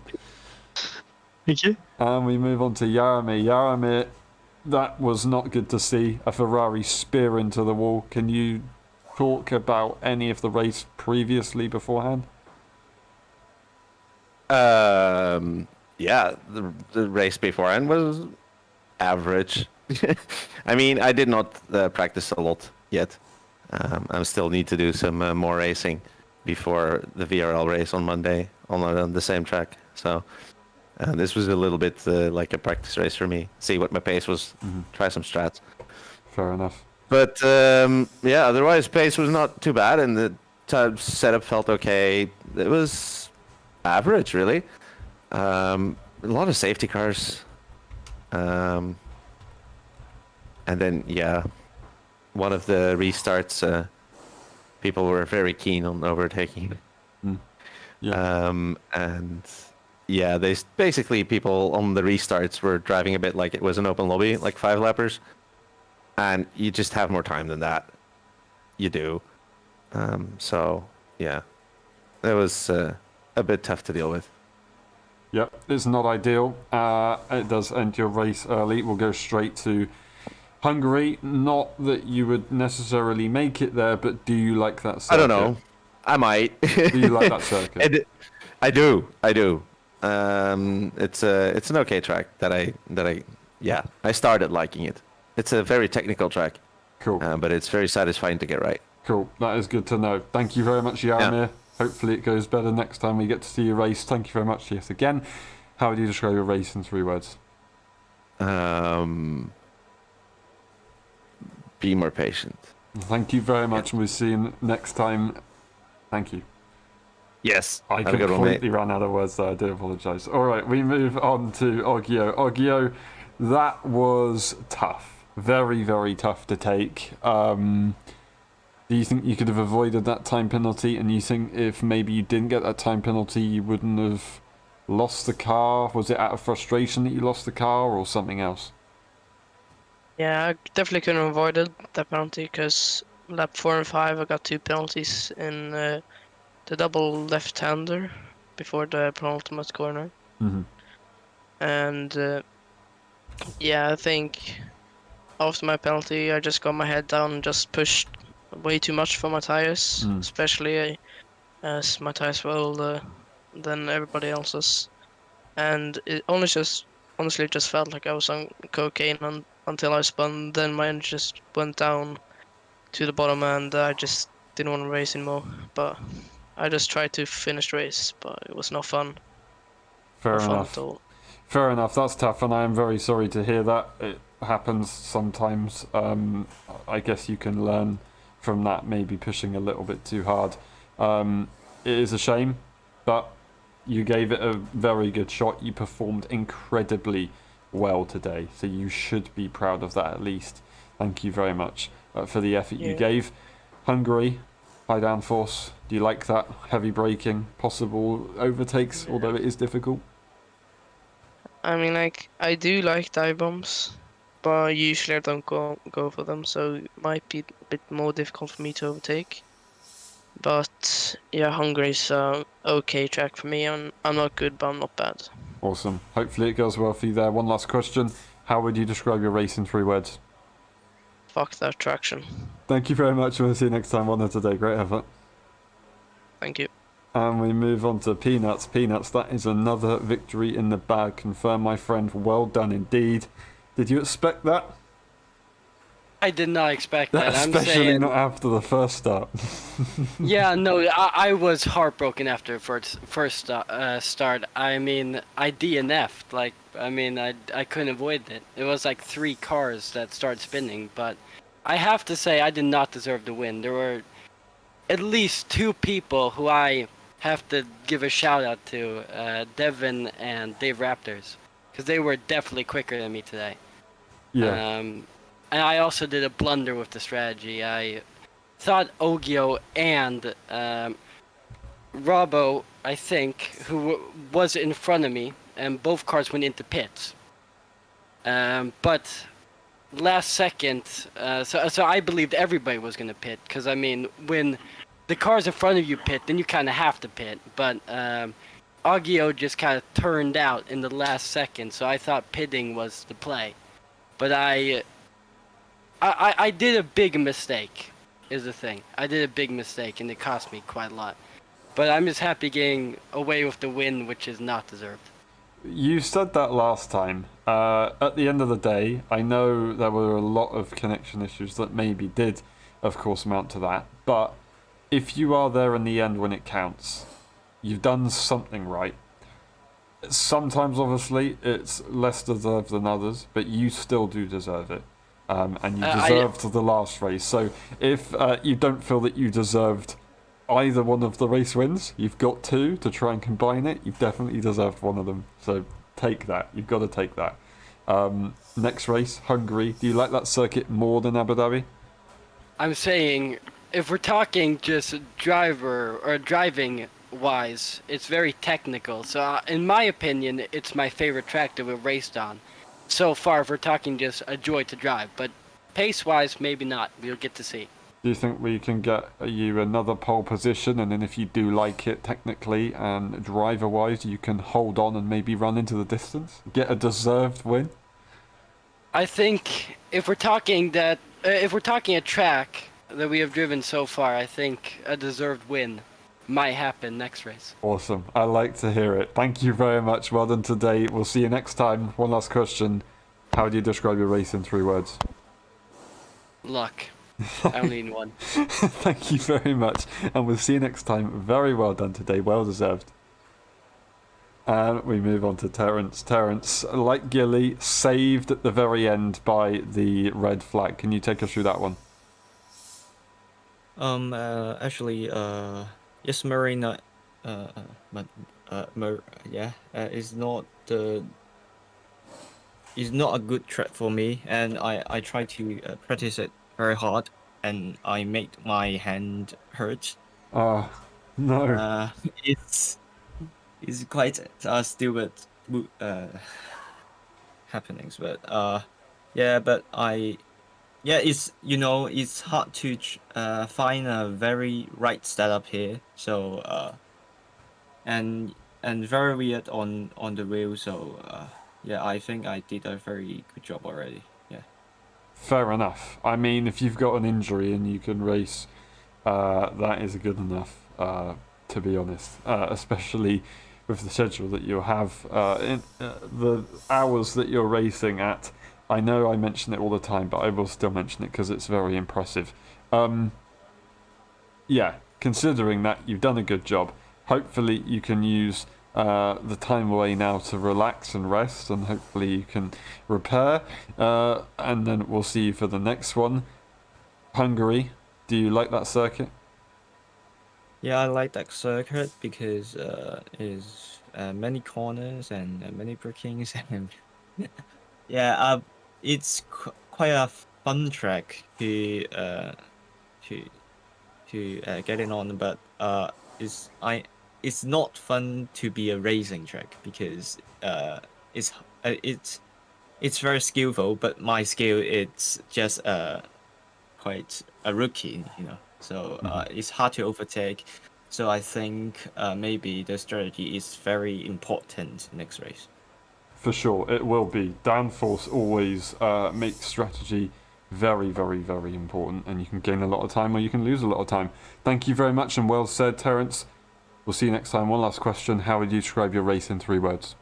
Thank you. And we move on to Jaromir. Jaromir, that was not good to see. A Ferrari spear into the wall. Can you talk about any of the race previously beforehand? yeah, the race beforehand was average. I mean, I did not practice a lot yet. I still need to do some more racing before the VRL race on Monday on the same track. So this was a little bit like a practice race for me. See what my pace was, try some strats. Fair enough. But yeah, otherwise pace was not too bad, and the setup felt okay. It was average, really. A lot of safety cars. And then, yeah, one of the restarts, people were very keen on overtaking. Yeah. And yeah, basically people on the restarts were driving a bit like it was an open lobby, like 5-lappers. And you just have more time than that. You do. So, yeah, that was a bit tough to deal with. Yep, it's not ideal. It does end your race early. We'll go straight to Hungary. Not that you would necessarily make it there, but do you like that circuit? I don't know. I might. Do you like that circuit? I do. It's an okay track that I started liking it. It's a very technical track. Cool. But it's very satisfying to get right. Cool. That is good to know. Thank you very much, Jaromir. Yeah. Hopefully it goes better next time we get to see you race. Thank you very much yet again. How would you describe your race in 3 words? Be more patient. Thank you very much, and we'll see you next time. Thank you. Yes. I Have a good one, mate. completely ran out of words there. I do apologise. All right, we move on to Oggio. Oggio, that was tough. Very, very tough to take. Do you think you could have avoided that time penalty? And you think if maybe you didn't get that time penalty, you wouldn't have lost the car? Was it out of frustration that you lost the car, or something else? Yeah, I definitely couldn't have avoided that penalty because lap 4 and 5 I got 2 penalties in the double left-hander before the penultimate corner. Mm-hmm. And yeah, I think after my penalty I just got my head down and just pushed way too much for my tires, especially as my tires were older than everybody else's. And it honestly just felt like I was on cocaine until I spun. Then my engine just went down to the bottom and I just didn't want to race anymore. But I just tried to finish the race, but it was not fun. Fair Not fun enough. at all. Fair enough. That's tough, and I am very sorry to hear that. It happens sometimes. I guess you can learn from that, maybe pushing a little bit too hard. It is a shame, but you gave it a very good shot. You performed incredibly well today, so you should be proud of that at least. Thank you very much for the effort you gave. Hungary, high downforce. Do you like that? Heavy braking, possible overtakes, although it is difficult. I mean, like, I do like dive bombs, but usually I don't go for them, so it might be a bit more difficult for me to overtake. But yeah, Hungary's okay track for me. I'm not good, but I'm not bad. Awesome. Hopefully it goes well for you there. One last question. How would you describe your race in 3 words? Fuck that traction. Thank you very much. We'll see you next time on today. Great effort. Thank you. And we move on to Peanuts. Peanuts, that is another victory in the bag. Confirm, my friend. Well done indeed. Did you expect that? I did not expect that. I'm Especially saying, not after the first start. yeah, no, I was heartbroken after first start. I mean, I DNF'd. Like, I mean, I couldn't avoid it. It was like 3 cars that started spinning, but I have to say I did not deserve the win. There were at least 2 people who I have to give a shout out to, Devin and Dave Raptors, because they were definitely quicker than me today. Yeah. And I also did a blunder with the strategy. I thought Oggio and Robbo, I think, who was in front of me, and both cars went into pits. But last second, so I believed everybody was going to pit, because I mean, when the cars in front of you pit, then you kind of have to pit. But Oggio just kind of turned out in the last second, so I thought pitting was the play. But I did a big mistake, is the thing. I did a big mistake, and it cost me quite a lot. But I'm just happy getting away with the win, which is not deserved. You said that last time. At the end of the day, I know there were a lot of connection issues that maybe did, of course, amount to that. But if you are there in the end when it counts, you've done something right. Sometimes, obviously, it's less deserved than others, but you still do deserve it. And you deserved the last race. So if you don't feel that you deserved either one of the race wins, you've got two to try and combine it. You've definitely deserved one of them. So take that. You've got to take that. Next race, Hungary. Do you like that circuit more than Abu Dhabi? I'm saying, if we're talking just driver or driving wise, it's very technical. So in my opinion, it's my favorite track that we've raced on. So far, if we're talking just a joy to drive, but pace-wise, maybe not. We'll get to see. Do you think we can get you another pole position, and then if you do like it technically and driver-wise, you can hold on and maybe run into the distance, get a deserved win? I think if we're talking a track that we have driven so far, I think a deserved win might happen next race. Awesome. I like to hear it. Thank you very much. Well done today. We'll see you next time. One last question. How do you describe your race in 3 words? Luck. I only need one. Thank you very much. And we'll see you next time. Very well done today. Well deserved. And we move on to Terence. Terence, like Gilly, saved at the very end by the red flag. Can you take us through that one? Actually, yes, Marina, is not a good track for me, and I try to practice it very hard, and I made my hand hurt. Oh, no. It's quite stupid happenings, but it's hard to find a very right setup here. So and very weird on the wheel. So I think I did a very good job already. Yeah. Fair enough. I mean, if you've got an injury and you can race, that is good enough, to be honest. Especially with the schedule that you'll have, in the hours that you're racing at. I know I mention it all the time, but I will still mention it because it's very impressive. Considering that, you've done a good job. Hopefully you can use the time away now to relax and rest, and hopefully you can repair. And then we'll see you for the next one. Hungary, do you like that circuit? Yeah, I like that circuit because is many corners and many breakings and it's quite a fun track to get in on, but it's not fun to be a racing track because it's very skillful, but my skill it's just quite a rookie, So it's hard to overtake. So I think maybe the strategy is very important next race. For sure, it will be. Downforce always makes strategy very, very, very important, and you can gain a lot of time or you can lose a lot of time. Thank you very much, and well said, Terence. We'll see you next time. One last question. How would you describe your race in 3 words?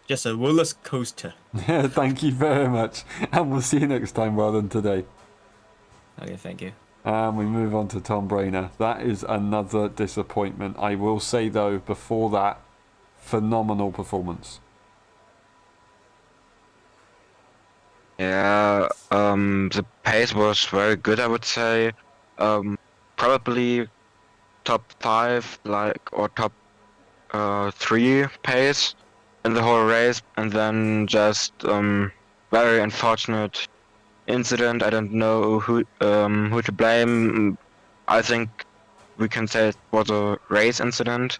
Just a roller coaster. Thank you very much, and we'll see you next time. Well done today. Okay, thank you. And we move on to Tom Brainer. That is another disappointment. I will say, though, before that, phenomenal performance. Yeah, the pace was very good, I would say. Probably top 5, or top 3 pace in the whole race, and then just very unfortunate incident. I don't know who to blame. I think we can say it was a race incident,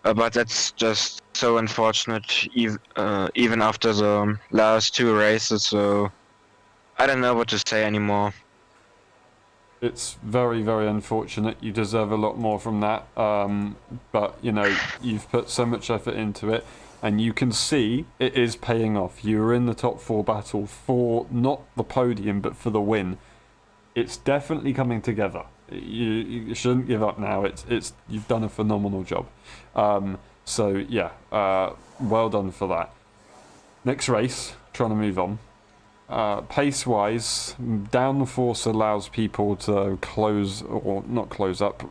but that's just so unfortunate. Even after the last 2 races, so I don't know what to say anymore. It's very, very unfortunate. You deserve a lot more from that. But, you've put so much effort into it, and you can see it is paying off. You were in the top 4 battle for not the podium, but for the win. It's definitely coming together. You shouldn't give up now. It's you've done a phenomenal job. So yeah, well done for that. Next race, trying to move on. Pace-wise, downforce allows people to close, or not close up,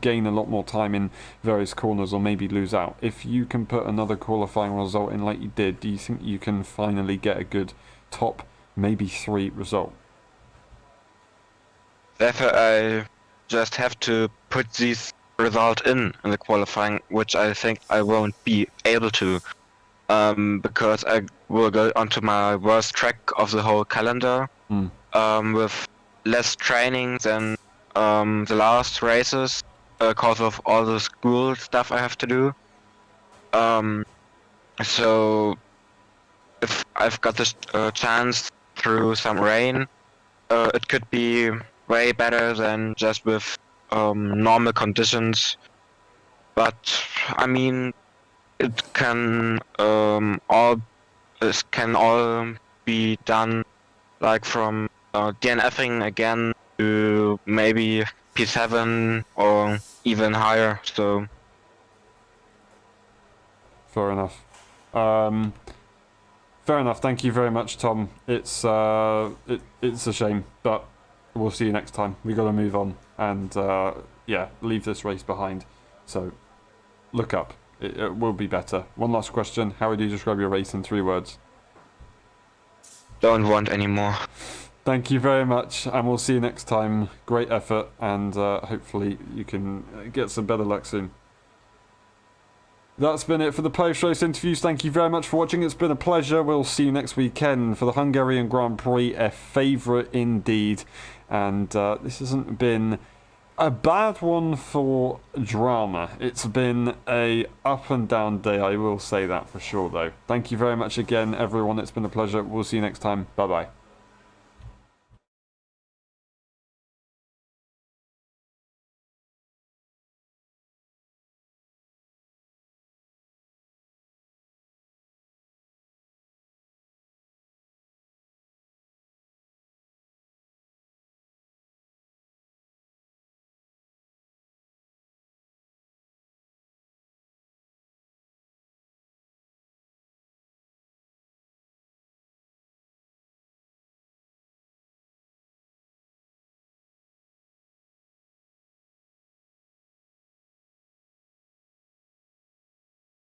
gain a lot more time in various corners, or maybe lose out. If you can put another qualifying result in like you did, do you think you can finally get a good top, maybe 3 result? Therefore, I just have to put this result in the qualifying, which I think I won't be able to. Because I will go onto my worst track of the whole calendar, with less training than the last races, because of all the school stuff I have to do. So if I've got this chance through some rain, it could be way better than just with normal conditions. But I mean, it can all be done, like from DNFing again to maybe P7 or even higher. So Fair enough. Fair enough. Thank you very much, Tom. It's a shame, but we'll see you next time. We got to move on and leave this race behind. So look up. It will be better. One last question. How would you describe your race in 3 words? don't want anymore. Thank you very much, and we'll see you next time. Great effort, and hopefully you can get some better luck soon. That's been it for the post-race interviews. Thank you very much for watching. It's been a pleasure. We'll see you next weekend for the Hungarian Grand Prix, a favourite indeed. And this hasn't been a bad one for drama. It's been a up and down day, I will say that for sure though. Thank you very much again, everyone. It's been a pleasure. We'll see you next time. Bye bye.